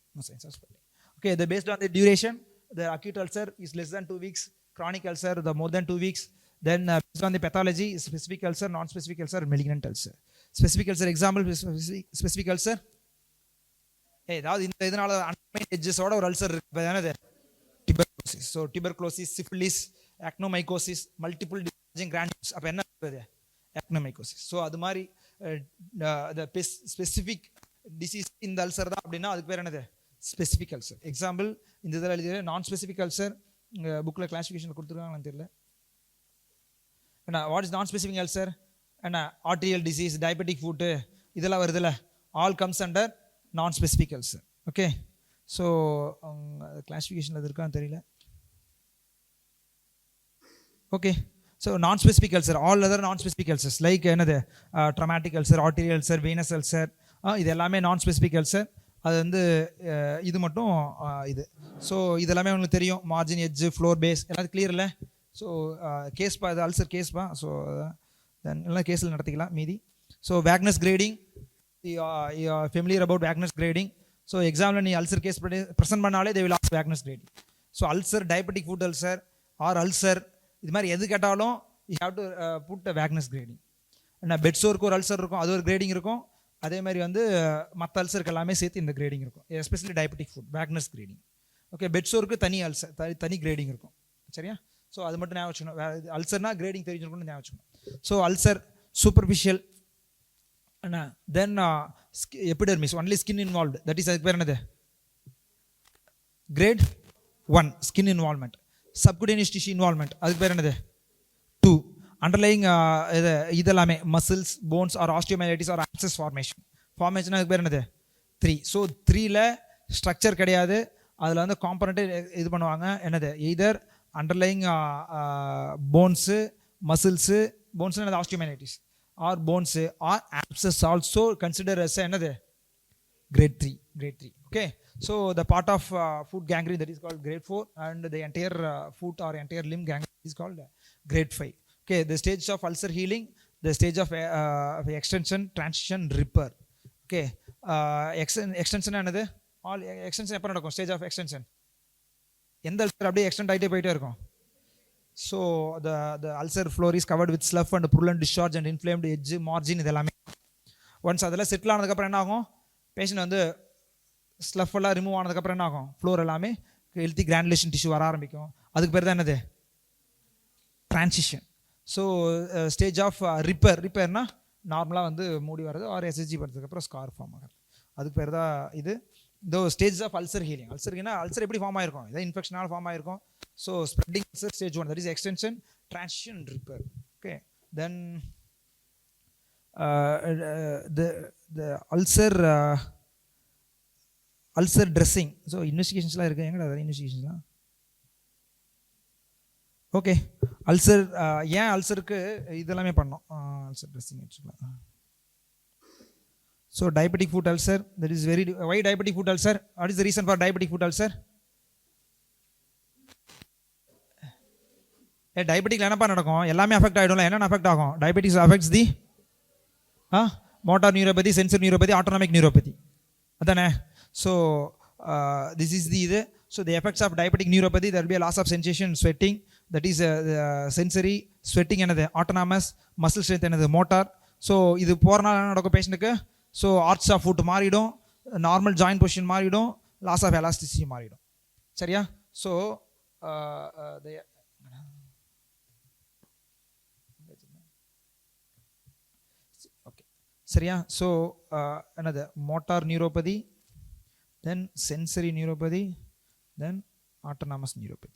Okay, based on the duration, the acute ulcer is less than 2 weeks, chronic ulcer the more than 2 weeks. Then based on the pathology, specific ulcer, non-specific ulcer, malignant ulcer. Specific ulcer example, specific ulcer. அதாவது இந்த இதனால அன்மைண்ட் எட்ஜஸோட ஒரு ulcer இருக்கு, என்னது? tuberculosis. So tuberculosis, syphilis, actinomycosis, multiple diverging granules. அப்ப என்ன இருக்குது? actinomycosis. So அது மாதிரி the specific disease in the ulcer தான் அப்படின்னா அதுக்கு பேர் என்னது? specific ulcer. எக்ஸாம்பிள் இந்த இதில் எழுதிய நான் ஸ்பெசிஃபிக் அல்சர் புக்கில் கிளாசிஃபிகேஷன் கொடுத்துருக்காங்கன்னு தெரியல. என்ன வாட் இஸ் நான் ஸ்பெசிஃபிக் அல்சர்? என்ன ஆர்டீரியல் டிசீஸ், டயபெட்டிக் ஃபுட்டு இதெல்லாம் வருதுல்ல, ஆல் கம்ஸ் அண்டர் நான் specific ulcer. Okay, so classification அது இருக்கான்னு தெரியல. Okay, so non-specific ulcer, all other non-specific ulcers like என்னது traumatic ulcer, arterial ulcer, venous ulcer, இது எல்லாமே non-specific ulcer. அது வந்து இது மட்டும் இது. ஸோ இதெல்லாமே உங்களுக்கு தெரியும், மார்ஜின், எட்ஜ், ஃப்ளோர், பேஸ் எல்லாத்தையும் கிளியர் இல்லை. ஸோ கேஸ்பா, இது அல்சர் கேஸ்பா. ஸோ தென் எல்லாம் கேஸில் நடத்திக்கலாம் மீதி. So Wagner's grading, familiar about Wagner's grading. So எக்ஸாமில் நீ அல்சர் கேஸ் ப்ரெசென்ட் பண்ணாலே they will ask Wagner's grading. So ulcer, diabetic foot ulcer or ulcer, இது மாதிரி எது கேட்டாலும் you have to put Wagner's grading. என்ன பெட் சோருக்கு ஒரு அல்சர் இருக்கும், அது ஒரு கிரேடிங் இருக்கும். அதே மாதிரி வந்து மற்ற அல்சருக்கு எல்லாமே சேர்த்து இந்த கிரேடிங் இருக்கும், especially diabetic foot Wagner's grading. Okay, bed சோருக்கு தனி அல்சர், தனி கிரேடிங் இருக்கும். சரியா? ஸோ அது மட்டும் ஞாபகம் வச்சுக்கணும். வேறு அல்சர்னா கிரேடிங் தெரிஞ்சுக்கணும்னு ஞாபகம் வச்சுக்கணும். So ulcer superficial. என்ன then epidermis, only skin involved, that is அதுக்கு பேர் என்னது? Grade 1 skin involvement. Subcutaneous tissue involvement, அதுக்கு பேர் என்னது? 2. அண்டர்லைங் இதெல்லாமே muscles, bones or osteomyelitis or abscess formation. Formation அதுக்கு பேர் என்னது? 3. ஸோ 3ல ஸ்ட்ரக்சர் கிடையாது, அதில் வந்து காம்பனண்ட்டு இது பண்ணுவாங்க. என்னது? Either underlying bones, muscles, bones என்னது? Osteomyelitis or bones or abscess also consider as என்னது? grade 3. Okay, so the part of foot gangrene that is called grade 4 and the entire foot or entire limb gangrene is called grade 5. Okay, the stage of ulcer healing, the stage of extension, transition, repair. Okay, extension என்னது? all extension எப்போ நடக்கும்? stage of extension எந்த ulcer அப்படியே extend ஆகிட்டே போயிட்டே இருக்கும். so the ulcer floor is covered with slough and purulent discharge and inflamed edge margin. இது எல்லாமே ஒன்ஸ் அதெல்லாம் செட்டில் ஆனதுக்கப்புறம் என்ன ஆகும்? பேஷண்ட் வந்து ஸ்லஃப் எல்லாம் ரிமூவ் ஆனதுக்கப்புறம் என்ன ஆகும்? ஃப்ளோர் எல்லாமே ஹெல்த்தி கிரானுலேஷன் டிஷ்யூ வர ஆரம்பிக்கும். அதுக்கு பேர் தான் என்னது? ட்ரான்சிஷன். ஸோ ஸ்டேஜ் ஆஃப் ரிப்பேர்னா நார்மலாக வந்து மூடி வர்றது ஆர் எஸ்எஸ்ஜி பண்ணுறதுக்கப்புறம் ஸ்கார் ஃபார்ம் ஆகிறது. அதுக்கு பேர் தான் இது. இதோ ஸ்டேஜ் ஆஃப் அல்சர் ஹீலிங். அல்சர்னா அல்சர் எப்படி ஃபார்ம் ஆயிருக்கும்? இதான் இன்ஃபெக்ஷனால் ஃபார்ம் ஆயிருக்கும். So spreading ulcer stage 1, that is extension, transition, repair. Okay, then the ulcer dressing. so investigations இருக்கு. எங்கடா அது இன்வெஸ்டிகேஷன்லாம்? ஓகே, அல்சர் ஏன் அல்சருக்கு இதெல்லாமே பண்ணோம். அல்சர் ட்ரெஸ்ஸிங் வச்சுக்கலாம். So diabetic foot ulcer, that is very why diabetic foot ulcer? What is the reason for diabetic foot ulcer? டயபெட்டிக்ல என்னப்பா நடக்கும்? எல்லாமே அஃபெக்ட் ஆகிடும்ல. என்னென்ன அஃபெக்ட் ஆகும்? Diabetes affects the motor neuropathy, sensory neuropathy, autonomic neuropathy. அதானே? So this is the இது. So the effects of diabetic neuropathy, there will be a loss of sensation, sweating, that is sensory, sweating என்னது? autonomous, muscle strength என்னது? motor. So இது போகிறனால என்ன நடக்கும் பேஷண்ட்டுக்கு? So arch of foot மாறிடும், normal joint position மாறிடும், லாஸ் ஆஃப் எலாஸ்டிசிட்டி மாறிடும். சரியா? ஸோ சரியா? ஸோ என்னது? Motor neuropathy, then sensory neuropathy, then autonomous neuropathy.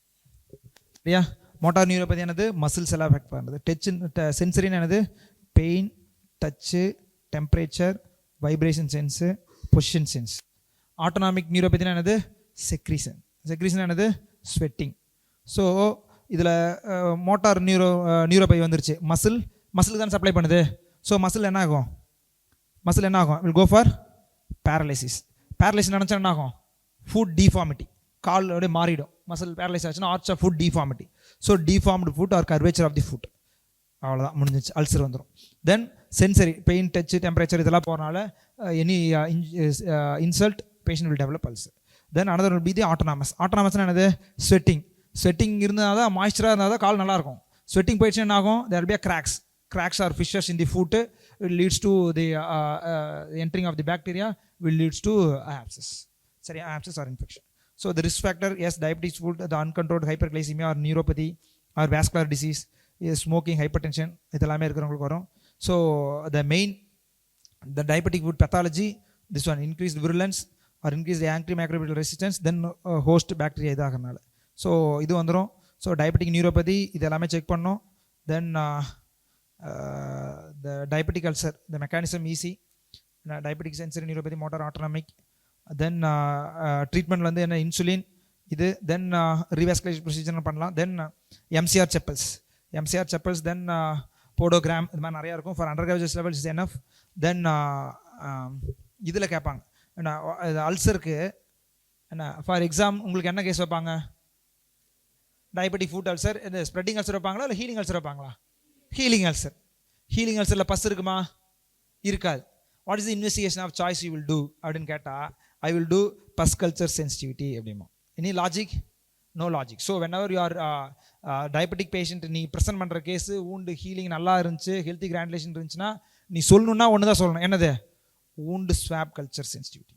சரியா? மோட்டார் நியூரோபதி என்னது? மசில்ஸ் எல்லாம் அஃபெக்ட் பண்ணுறது. சென்சரின்னு என்னது? Pain, touch, temperature, vibration sense, position sense. Autonomic நியூரோபதினா என்னது? செக்ரீஷன் என்னது? ஸ்வெட்டிங். ஸோ இதில் மோட்டார் நியூரோபதி வந்துருச்சு. மசிலுக்கு தான் சப்ளை பண்ணுது. ஸோ மசில் என்ன ஆகும்? Will go for paralysis. Paralysis நினச்சா என்ன ஆகும்? Foot deformity. கால் அப்படியே மாறிடும். மசில் பேரலைஸ் ஆச்சுன்னா arch of foot deformity. So deformed foot or curvature of the foot. அவ்வளோதான், முடிஞ்சிச்சு. அல்சர் வந்துடும். Then sensory, pain, touch, temperature இதெல்லாம் போகிறனால any insult patient will develop ulcer. Then another will be the autonomous. ஆட்டோனாமஸ்னா என்னது? Sweating இருந்தால் தான், மாய்ஸ்சராக இருந்தால் தான் கால் நல்லாயிருக்கும். ஸ்வெட்டிங் போயிடுச்சுன்னா என்ன ஆகும்? There will be a cracks or fissures in the foot. It leads to the entering of the bacteria, will leads to abscess. Sorry, abscess or infection. So the risk factor, yes, diabetes food, the uncontrolled hyperglycemia or neuropathy or vascular disease, smoking, hypertension, இதெல்லாமே இருக்கிறவங்களுக்கு வரும். So the diabetic food pathology, this one, increased virulence or increased antimicrobial resistance, then host bacteria இதாகறனால. So இது வந்துடும். So diabetic neuropathy இது எல்லாமே check பண்ணோம். தென் the diabetic ulcer, the mechanism easy. Diabetic sensory neuropathy, motor autonomic. Then treatment வந்து என்ன? Insulin இது. தென் ரீவாஸ்குலேஷன் procedure பண்ணலாம். தென் MCR செப்பல்ஸ், தென் போடோகிராம், இது மாதிரி நிறையா இருக்கும். For undergraduate level is enough. Then இதில் கேட்பாங்க என்ன அல்சருக்கு என்ன? ஃபார் எக்ஸாம் உங்களுக்கு என்ன கேஸ் வைப்பாங்க? டயபெட்டிக் ஃபுட் அல்சர், இந்த ஸ்ப்ரெட்டிங் அல்சர் வைப்பாங்களா இல்லை ஹீலிங் அல்சர் வைப்பாங்களா? ஹீலிங் அல்சரில் பஸ் இருக்குமா? இருக்காது. What is the investigation of choice you will do அப்படின்னு கேட்டால், I will do pus culture sensitivity அப்படிமா. Any logic? No logic. So whenever you are diabetic patient, நீ ப்ரெசென்ட் பண்ணுற case wound healing நல்லா இருந்துச்சு, healthy கிராண்டுலேஷன் இருந்துச்சுன்னா நீ சொல்லணுன்னா ஒன்று தான் சொல்லணும். என்னது? ஊண்டு ஸ்வாப் கல்ச்சர் சென்சிட்டிவிட்டி.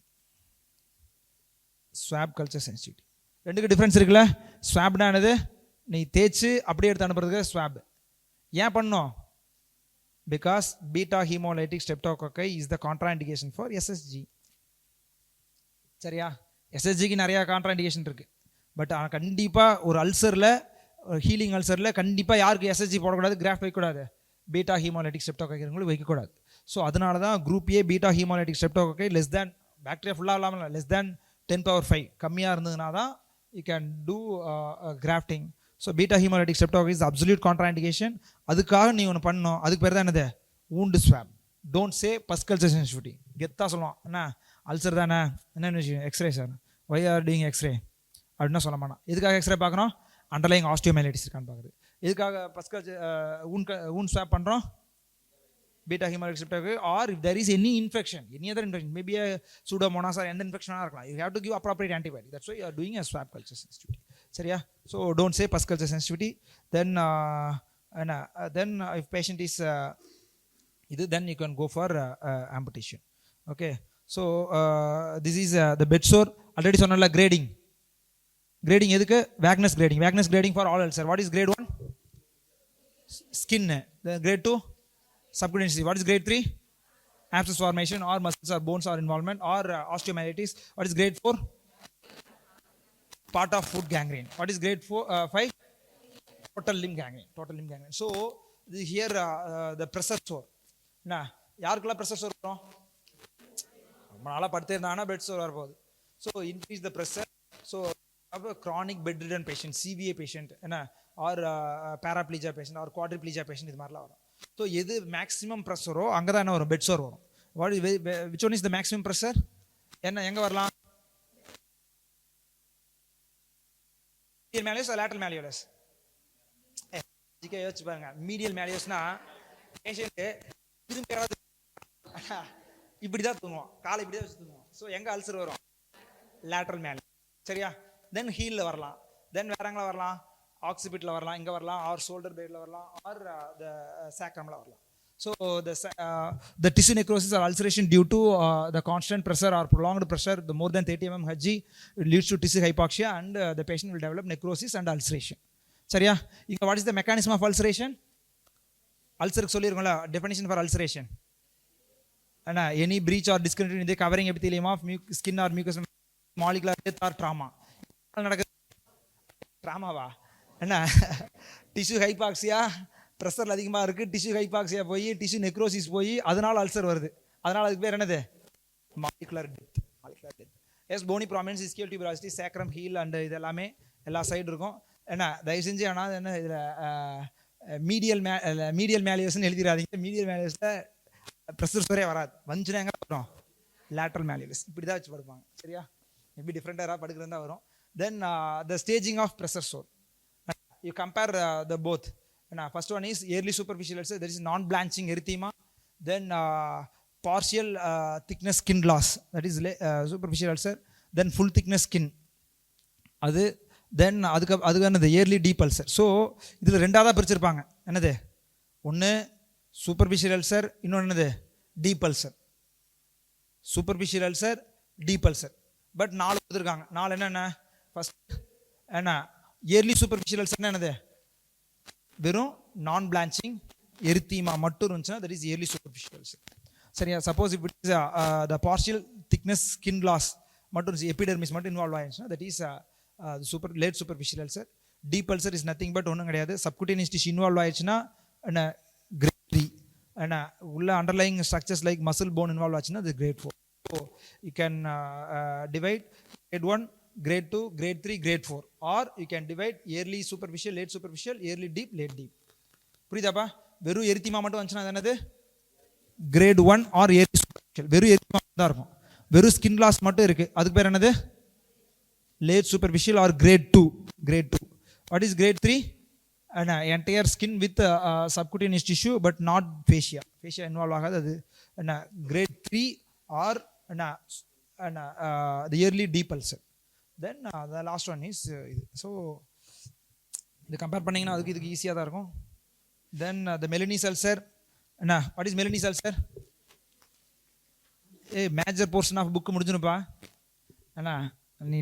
ரெண்டுக்கு டிஃப்ரென்ஸ் இருக்குல்ல? ஸ்வாப்னா என்னது? நீ தேய்ச்சி அப்படியே எடுத்து அனுப்புறதுக்கு ஸ்வாப். ஏன் பண்ணோம்? Because beta haemolytic streptococci is the contraindication for SSG. சரியா? எஸ்எஸ்ஜிக்கு நிறையா கான்ட்ராஇண்டிகேஷன் இருக்குது. பட் கண்டிப்பாக ஒரு அல்சரில் ஹீலிங் அல்சரில் கண்டிப்பாக யாருக்கு எஸ்எஸ்ஜி போடக்கூடாது, கிராஃப்ட் வைக்கக்கூடாது, பீட்டா ஹீமாலிட்டிக் ஸ்ட்ரெப்டோகாக்கை வைக்கக்கூடாது. ஸோ அதனால தான் group A beta haemolytic streptococci less than, bacteria ஃபுல்லாக இல்லாமல் லெஸ் தேன் 10^5 கம்மியாக இருந்ததுனா தான் you can do grafting. So beta haemolytic streptococci is absolute contraindication. அதுக்காக நீ ஒன்று பண்ணணும். அதுக்கு பேர் தான் என்னது, wound swab. Don't say pus culture sensitivity. கெத்தாக சொல்லுவான், என்ன அல்சர் தானே, என்னென்னு விஷயம், X-ray sir, why are doing X-ray அப்படின்னா சொல்ல மாட்டான். எதுக்காக எக்ஸ்ரே பார்க்குறோம், அண்டர்லைங் ஆஸ்டியோமைலைட்டிஸ் இருக்கான்னு பார்க்குறது. எதுக்காக பஸ் கல்ச்சர் wound swab பண்ணுறோம், beta haemolytic streptococci, or if there is any infection, any other infection, maybe a pseudomonas or எந்த இன்ஃபெக்ஷனாக இருக்கலாம், you have to give appropriate antibiotic. That's why you are doing a swab culture sensitivity. சரியா? So don't say pus culture sensitivity. Then if patient is then you can go for amputation. Okay, so this is the bed sore. Already சொன்னல grading எதுக்கு, Wagner's grading for all ulcer. What is grade 1? Skin. Then grade 2 subcutaneous. What is grade 3? Abscess formation or muscles or bones or involvement or osteomyelitis. What is grade 4? Part of foot gangrene. What is grade 5? Total limb gangrene. So here the pressure sore. என்ன யாருக்கெல்லாம் pressure சோர் வரும், ரொம்ப நாளாக படுத்தே இருந்தாங்கன்னா bed sore வரப்போகுது. So increase the pressure. So chronic bed ridden patient, CVA patient, என்ன or paraplegia patient or quadriplegia patient, இது மாதிரிலாம் வரும். ஸோ எது மேக்ஸிமம் ப்ரெஷரோ அங்கே தான் என்ன வரும், பெட் சோர் வரும். Which one is the maximum pressure, என்ன எங்கே வரலாம், மீடியல் மேலியோஸ் லேட்டரல் மேலியோலஸ். யோசிச்சு பாருங்க, மீடியல் மேலியோஸ்னா பேஷண்ட்டு திரும்பி இப்படிதான் தூங்குவோம், காலை இப்படிதான் வச்சு தூங்குவோம். ஸோ எங்க அல்சர் வரும், லேட்டரல் மேலே. சரியா? தென் ஹீல்ல வரலாம், தென் வேற எங்கே வரலாம், ஆக்சிபிட்ல வரலாம், இங்கே வரலாம், ஆர் ஷோல்டர் பிளேட்ல வரலாம், ஆர் த சாக்ரம்ல வரலாம். So the tissue necrosis or ulceration due to the constant pressure or prolonged pressure, the more than 30 mm Hg, leads to tissue hypoxia and the patient will develop necrosis and ulceration. சரியா? இங்க what is the mechanism of ulceration? அல்சருக்கு சொல்லிருக்கோம்ல, definition for ulceration என்ன, any breach or discontinuity in the covering epithelium of skin or mucous molecular death or trauma. நடக்குது ட்ராமாவா, என்ன tissue hypoxia, pressure அதிகமாக இருக்குது, டிஷ்யூ ஹைபாக்சியா போய் டிஷ்யூ நெக்ரோசிஸ் போய் அதனால் அல்சர் வருது. அதனால் அதுக்கு பேர் என்னது, molecular death. Yes bony prominence, ischial tuberosity, sacrum, heel and இது எல்லாமே எல்லா சைடு இருக்கும். என்ன தயவு செஞ்சு ஆனால் என்ன இதில் மீடியல் மேலியோஸ்ன்னு எழுதிடாதீங்க. மீடியல் மேலியோஸில் ப்ரெஷர் சோரே வராது, வந்துச்சுன்னா எங்கே வரும், லேட்டரல் மேலியோஸ். இப்படி தான் வச்சு படுப்பாங்க. சரியா? எப்படி டிஃப்ரெண்ட்டாக படுக்கிறது தான் வரும். Then the staging of pressure sore, you compare the both. First one is early superficial ulcer, that is non blanching erythema. Then partial thickness skin loss, that is superficial ulcer. Then full thickness skin, அது. தென் அதுக்கு என்னது, yearly deep ulcer. So இதில் ரெண்டாவதாக பிரிச்சிருப்பாங்க. என்னது, ஒன்று superficial ulcer, இன்னொன்று என்னது, deep ulcer. Superficial ulcer, deep ulcer. But 4 கொடுத்துருக்காங்க. 4 என்னென்ன, ஃபர்ஸ்ட் என்ன, இயர்லி சூப்பர்ஃபிஷியல் அல்சர்னா என்னது, வெறும் நான் பிளான்ச்சிங் எரித்தீமா மட்டும் இருந்துச்சுன்னா that is early superficial ulcer. சரியா? Suppose it is the partial thickness skin loss மட்டும் எபிடெர்மிஸ் மட்டும் இன்வால்வ் ஆயிடுச்சுன்னா that is late superficial ulcer. Deep ulcer is nothing but ஒன்றும் கிடையாது, சப்குட்டேனியஸ் டிஷ்யூ இன்வால்வ் ஆயிடுச்சுன்னா என்ன, கிரேட் 3. என்ன உள்ள underlying structures like muscle bone involve ஆச்சுன்னா அது grade 4. So you can divide grade 1, grade 2, grade 3, grade 4, or you can divide early superficial, late superficial, early deep, late deep. புரியுதாப்பா? வெறும் எரித்திமா மட்டும் வந்துச்சுன்னா அது என்னது, கிரேட் 1 ஆர் இயர்லி சூப்பர்ஃபிஷியல். வெறும் எரித்திமா தான் இருக்கும். வெறும் ஸ்கின் லாஸ் மட்டும் இருக்கு, அதுக்கு பேர் என்னது, late superficial or grade 2. What is grade 3? An entire skin with subcutaneous tissue but not fascia involved ஆகாது அது. Grade 3 or the early deep ulcer. Then the last one is so இது compare பண்ணீங்கன்னா அதுக்கு இதுக்கு ஈஸியாக தான் இருக்கும். Then the Melanese ulcer. What is Melanese ulcer? Major portion of book முடிஞ்சுனுப்பா. என்ன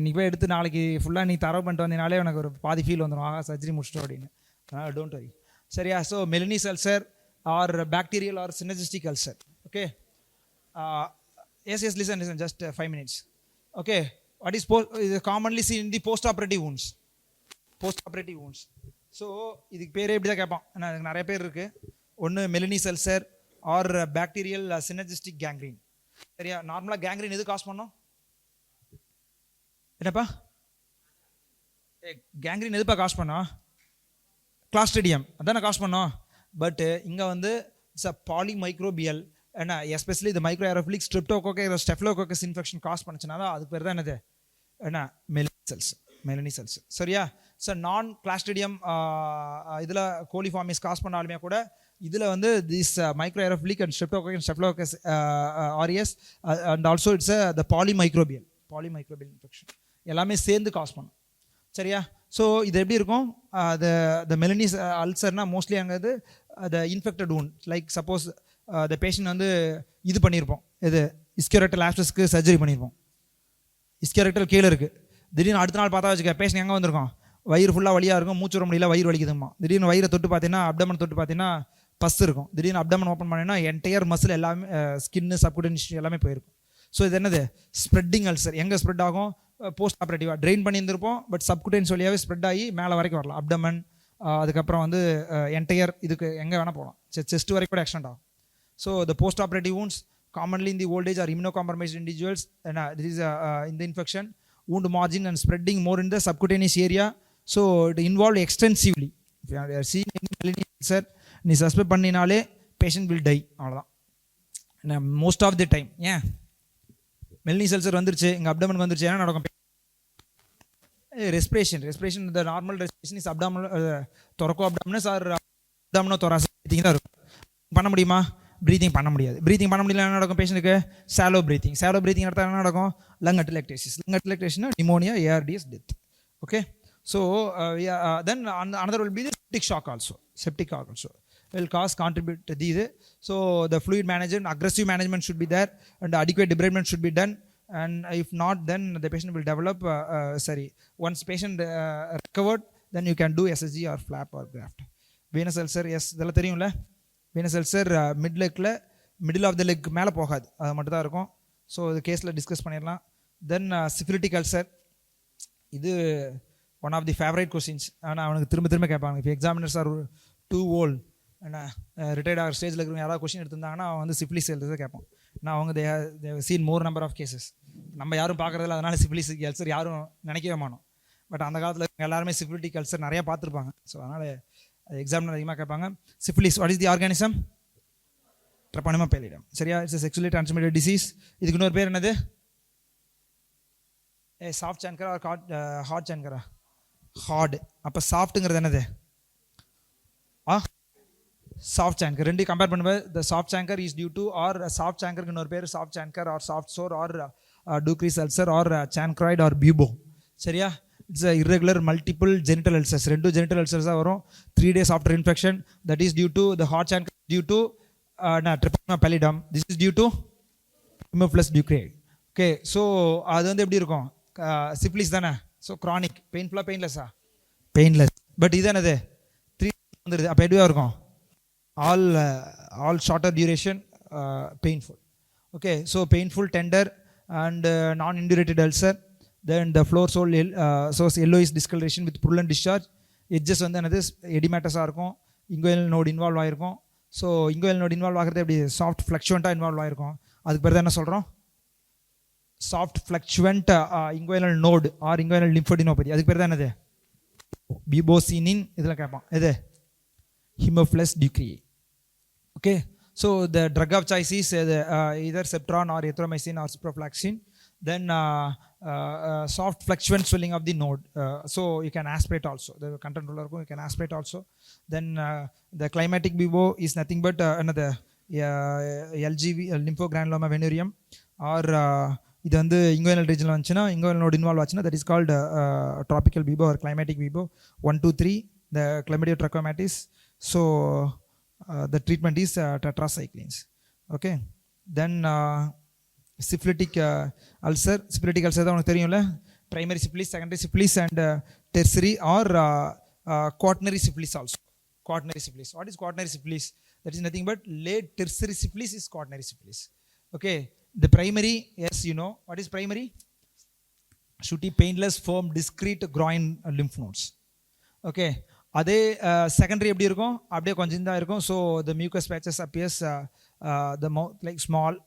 நீ போய் எடுத்து நாளைக்கு ஃபுல்லாக நீ தரவு பண்ணிட்டு வந்தீங்கனாலே எனக்கு ஒரு பாதி ஃபீல் வந்துடும், ஆகா சர்ஜரி முடிச்சிட்டோம் அப்படின்னு. அதனால் டோன்ட் வரி. சரியா? So Meleney's ulcer or bacterial or synergistic ulcer. Okay, yes listen just 5 minutes. Okay, what is commonly seen in the post-operative wounds. So இதுக்கு பேரே இப்படி தான் கேட்பான். ஏன்னா அதுக்கு நிறைய பேர் இருக்குது. ஒன்று Meleney's ulcer or bacterial synergistic gangrene. சரியா? நார்மலாக கேங்க்ரீன் எது காசு பண்ணோம்? என்னப்பா கேங்க்ரீன் எதுப்பா காசு பண்ணோம்? கிளாஸ்ட்ரிடியம் அதானே காசு பண்ணோம். பட்டு இங்கே வந்து இட்ஸ் அ பாலிமைக்ரோபியல். ஏன்னா எஸ்பெஷலி இந்த microaerophilic streptococcus staphylococcus infection cause பண்ணுச்சுன்னா தான் அதுக்கு பேர் தான் என்னது? என்ன? Meleney cells. சரியா? ஸோ நான் கிளாஸ்ட்ரிடியம் இதில் கோலிஃபார்மிஸ் காஸ் பண்ணாலுமே கூட இதில் வந்து this microaerophilic and staphylococcus aureus and also it's the polymicrobial infection எல்லாமே சேர்ந்து காஸ் பண்ணும். சரியா? ஸோ இது எப்படி இருக்கும்? த மெலினிஸ் அல்சர்னால் மோஸ்ட்லி அங்கே the infected wound, like suppose the patient வந்து இது பண்ணியிருப்போம், இது இஸ்கியோரெக்டல் ஆப்சஸ்க்கு சர்ஜரி பண்ணியிருப்போம். இஸ்கியோரெக்டல் கீழே இருக்குது. திடீர்னு அடுத்த நாள் பார்த்தா வச்சுக்க பேஷண்ட் எங்கே வந்திருக்கோம்? வயிறு ஃபுல்லாக வலியாக இருக்கும், மூச்சு வர முடியல, வயிறு வலிக்குதுமா. திடீர்னு வயிறை தொட்டு பார்த்தீங்கன்னா அப்டமன் தொட்டு பார்த்தீங்கன்னா பஸ் இருக்கும். திடீர்னு அப்டமன் ஓப்பன் பண்ணினா என்டையர் மசில் எல்லாமே ஸ்கின்னு சப்குடன்ஸ் எல்லாமே போயிருக்கும். ஸோ இது என்னது? Spreading ulcer. எங்கே ஸ்ப்ரெட் ஆகும்? போஸ்ட் ஆப்ரேட்டிவாக ட்ரெயின் பண்ணியிருந்திருப்போம், பட் சப்குடன்ஸ் வழியாகவே ஸ்ப்ரெட் ஆகி மேலே வரைக்கும் வரலாம். அப்டமன், அதுக்கப்புறம் வந்து என்டையர் இதுக்கு எங்கே வேணால் போகலாம், செஸ்ட் வரைக்கும் கூட எக்ஸ்டெண்ட் ஆகும். So the post operative wounds commonly in the old age are immunocompromised individuals, and this is in the infection wound margin and spreading more in the subcutaneous area. So it involved extensively. If you are seeing any malignant ulcer, நீ suspect பண்ணினாலே patient will die. அவ்வளோதான் most of the time. ஏன் Meleney ulcer வந்துருச்சு, இங்கே abdomen வந்துருச்சு, என்ன நடக்கும்? Respiration the normal respiration is abdominal thoraco abdominal or abdomino thoracic breathing தான் இருக்கும். பண்ண முடியுமா? ப்ரீத்திங் பண்ண முடியாது. ப்ரீத்திங் பண்ண முடியல என்ன நடக்கும்? பேஷண்ட்டுக்கு சாலோ ப்ரீத்திங் நடத்தால் என்ன நடக்கும்? Lung atelectasis pneumonia, ARDS, death. Okay. So then another will be the septic shock also will contribute to this. So the fluid management, aggressive management should be there, and adequate debridement should be done, and if not, then the patient will develop once patient recovered, then you can do SSG or flap or graft. Venous ulcer, yes, இதெல்லாம் தெரியும்ல. venous ulcer middle of the leg மேலே போகாது, அது மட்டும் தான் இருக்கும். So இது கேஸில் டிஸ்கஸ் பண்ணிடலாம். தென் சிஃபிலிட்டிக் அல்சர், இது one of the favourite questions. ஆனால் அவனுக்கு திரும்ப கேட்பாங்க. இப்போ எக்ஸாமினர்ஸ் ஆர் டூ ஓல்ட், என்ன ரிட்டையர்ட் ஆகிற ஸ்டேஜில் இருக்கிறவங்க யாராவது கொஸ்டின் எடுத்திருந்தாங்கன்னா அவன் வந்து சிஃபிலிஸ் அல்சர் கேட்பான். நான் அவங்க they seen more number of cases. நம்ம யாரும் பார்க்குறதில்ல, அதனால் சிஃபிலிஸ் அல்சர் யாரும் நினைக்கவே மாட்டோம். பட் அந்த காலத்தில் எல்லாருமே சிஃபிலிட்டிக் அல்சர் நிறையா பார்த்துருப்பாங்க. ஸோ அதனால் எக்ஸாமினர் அதிகமாக கேட்பாங்க. Syphilis, what is the organism? Treponema pallidum. சரியா? It's sexually transmitted disease. இதுக்கு இன்னொரு பேர் என்னது? Soft chancre or hard chancre? Hard. அப்போ சாஃப்ட்டுங்கிறது என்னது? Soft chancre. ரெண்டு கம்பேர் பண்ணும்போது the soft chancre is due to or soft சான்கருக்கு இன்னொரு பேர் soft chancre or soft sore or Ducrey's ulcer or chancroid or bubo. சரியா? It's irregular multiple genital ulcers. ரெண்டு ஜெனிட்டல் அல்சர்ஸ் தான் வரும் 3 days after infection. That is due to the hard chancre, due to Treponema pallidum. This is due to Haemophilus ducreyi. Okay, so அது வந்து எப்படி இருக்கும்? Syphilis தானே. So chronic. பெயின்ஃபுல்லாக பெயின்லெஸ்ஸா? பெயின்லெஸ். பட் இது என்னது? 3 வந்துடுது. அப்போ எப்படியா இருக்கும்? all shorter duration, painful. Okay, so painful, tender and non-indurated ulcer. Then the floor source yellowish discoloration with purulent discharge. Edges வந்து என்னது? எடிமேட்டஸாக இருக்கும். இங்கோயல் நோடு இன்வால்வ் ஆகிருக்கும். ஸோ இங்கோயல் நோடு இன்வால்வ் ஆகிறது எப்படி? சாஃப்ட் ஃப்ளக்சுவெண்ட்டாக இன்வால்வ் ஆகிருக்கும். அதுக்கு பேர் தான் என்ன சொல்கிறோம்? Soft fluctuant inguinal node or inguinal lymphadenopathy. அதுக்கு பேர் தான் என்னது? பியூபோசினின். இதில் கேட்பான். எது? Haemophilus ducreyi. Okay, so the drug of choice is either Septron or erythromycin or ciprofloxacin. Then soft fluctuant swelling of the node, so you can aspirate also. The content roller you can aspirate also. Then the climatic BIBO is nothing but another LGV, lymphogranuloma venereum, or இது வந்து இங்கோயல் ரீஜனில் வந்துச்சுன்னா இங்கோயல் node involve ஆச்சுன்னா that is called tropical BIBO or climatic BIBO. 1, 2, 3 the chlamydia trachomatis. So the treatment is tetracyclines. Okay, then syphilitic ulcer தான் உனக்கு தெரியும்ல. primary syphilis, secondary syphilis and tertiary or quaternary syphilis also. Quaternary syphilis. What is quaternary syphilis? That is nothing but late tertiary syphilis is quaternary syphilis. Okay, the primary, yes, you know what is primary? Shooty, painless, firm, discrete groin lymph nodes. Okay, அதே secondary எப்படி இருக்கும், அப்படியே கொஞ்சம் தான் இருக்கும். So the mucous patches appears the mouth like small.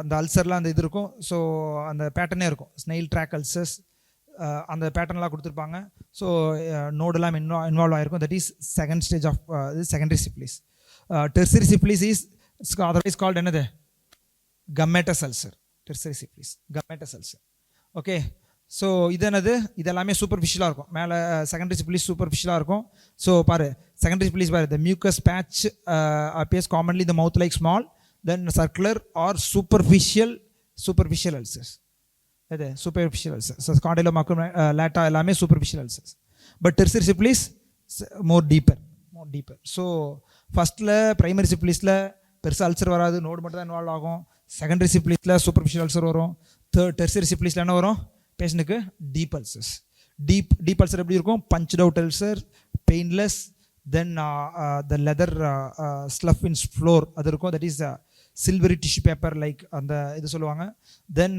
அந்த அல்சர்லாம் அந்த இது இருக்கும். ஸோ அந்த பேட்டர்னே இருக்கும், ஸ்னெயில் ட்ராக் அல்சர்ஸ் அந்த பேட்டர்ன்லாம் கொடுத்துருப்பாங்க. ஸோ நோடெல்லாம் இன்வால்வ் ஆகிருக்கும். That is second stage of secondary syphilis. Tertiary syphilis is otherwise called என்னது, gummatous ulcer. Tertiary syphilis gummatous ulcer. Okay. So இது என்னது, இது எல்லாமே சூப்பர்ஃபிஷியலாக இருக்கும். மேலே செகண்டரி சிப்ளிஸ் சூப்பர்ஃபிஷியலாக இருக்கும். ஸோ பாரு, செகண்டரி சிப்ளிஸ் பாரு, the mucous patch appears commonly the mouth like small, then circular or superficial ulcers. இது superficial ulcers. So condylomata லேட்டா எல்லாமே superficial ulcers. But tertiary syphilis more deeper. So ஃபஸ்ட்டில் primary சிப்ளிஸில் பெருசாக ulcer வராது, node மட்டும் தான் இன்வால்வ் ஆகும். செகண்டரி சிப்ளிஸில் சூப்பர்ஃபிஷியல் அல்சர் வரும். டெர்சரி சிப்ளிஸில் என்ன வரும், பேஷண்ட்டுக்கு டீப் அல்சர்ஸ். டீப் அல்சர் எப்படி இருக்கும், punched out ulcer, painless, then the leather slough in floor அது இருக்கும். That is silvery tissue paper like அந்த இது சொல்லுவாங்க. Then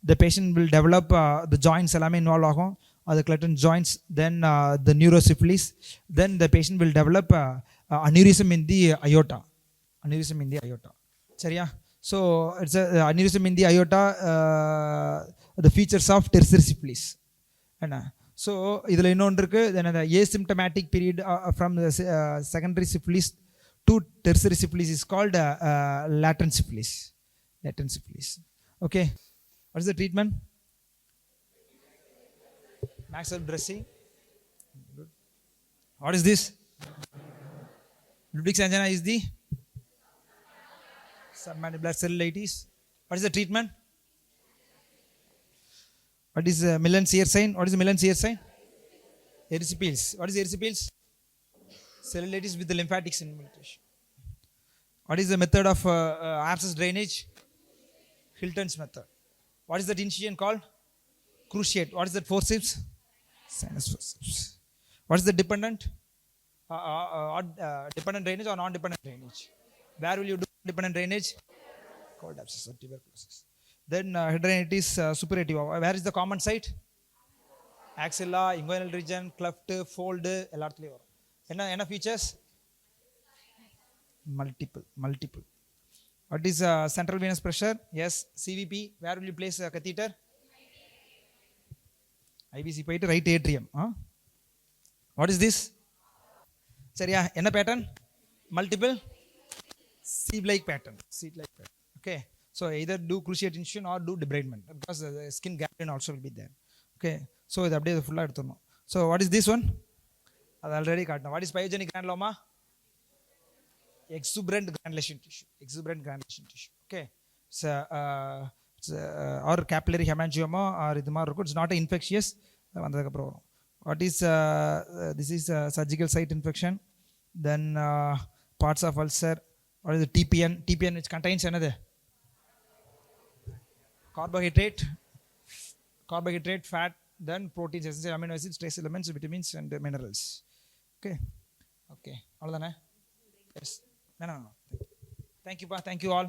the patient will develop the joints எல்லாமே இன்வால்வ் ஆகும், அது Clutton's joints. Then the neurosyphilis, then the patient will develop aneurysm in the aorta. சரியா? So it's aneurysm in the aorta, the features of tertiary syphilis என்ன. So இதில் இன்னொன்று இருக்குது, then அந்த asymptomatic period from secondary syphilis to tertiary syphilis is called latent syphilis. Okay, what is the treatment? Maxwell dressing. Good. What is this? Ludwig's angina is the submandibular cellulitis. What is the treatment? What is Millen's-Ear sign? Erysipelas. What is erysipelas? Cellulitis with the lymphatic infiltration. What is the method of abscess drainage? Hilton's method. What is that incision called? Cruciate. What is that forceps? Sinus forceps. What is the dependent? Dependent drainage or non-dependent drainage? Where will you do dependent drainage? Cold abscess or tuberculosis. Then hidradenitis suppurativa. Where is the common site? Axilla, inguinal region, cleft, fold, எல்லாத்துலயும் வரும். என்ன features? Multiple. What is central venous pressure? Yes. CVP, where will you place a catheter? IVC போயிட்டு right atrium. What is this? சரியா? என்ன pattern? Multiple sieve like pattern. Okay, so either do cruciate incision or do debridement because the skin ganglion also will be there. Okay, so இது அப்படியே ஃபுல்லாக எடுத்துடணும். So what is this one? அது already காட்டணும். What is biogenic granuloma? exuberant granulation tissue. Okay, or capillary hemangioma or இது மாதிரி இருக்கும். It's not infectious. வந்ததுக்கப்புறம் வரும். What is this is surgical site infection. Then parts of ulcer. What is the TPN which contains என்னது? carbohydrate, fat, then proteins, essential amino acids, trace elements, vitamins and minerals. Okay, அவ்வளோதானே? Yes. No. Thank you all.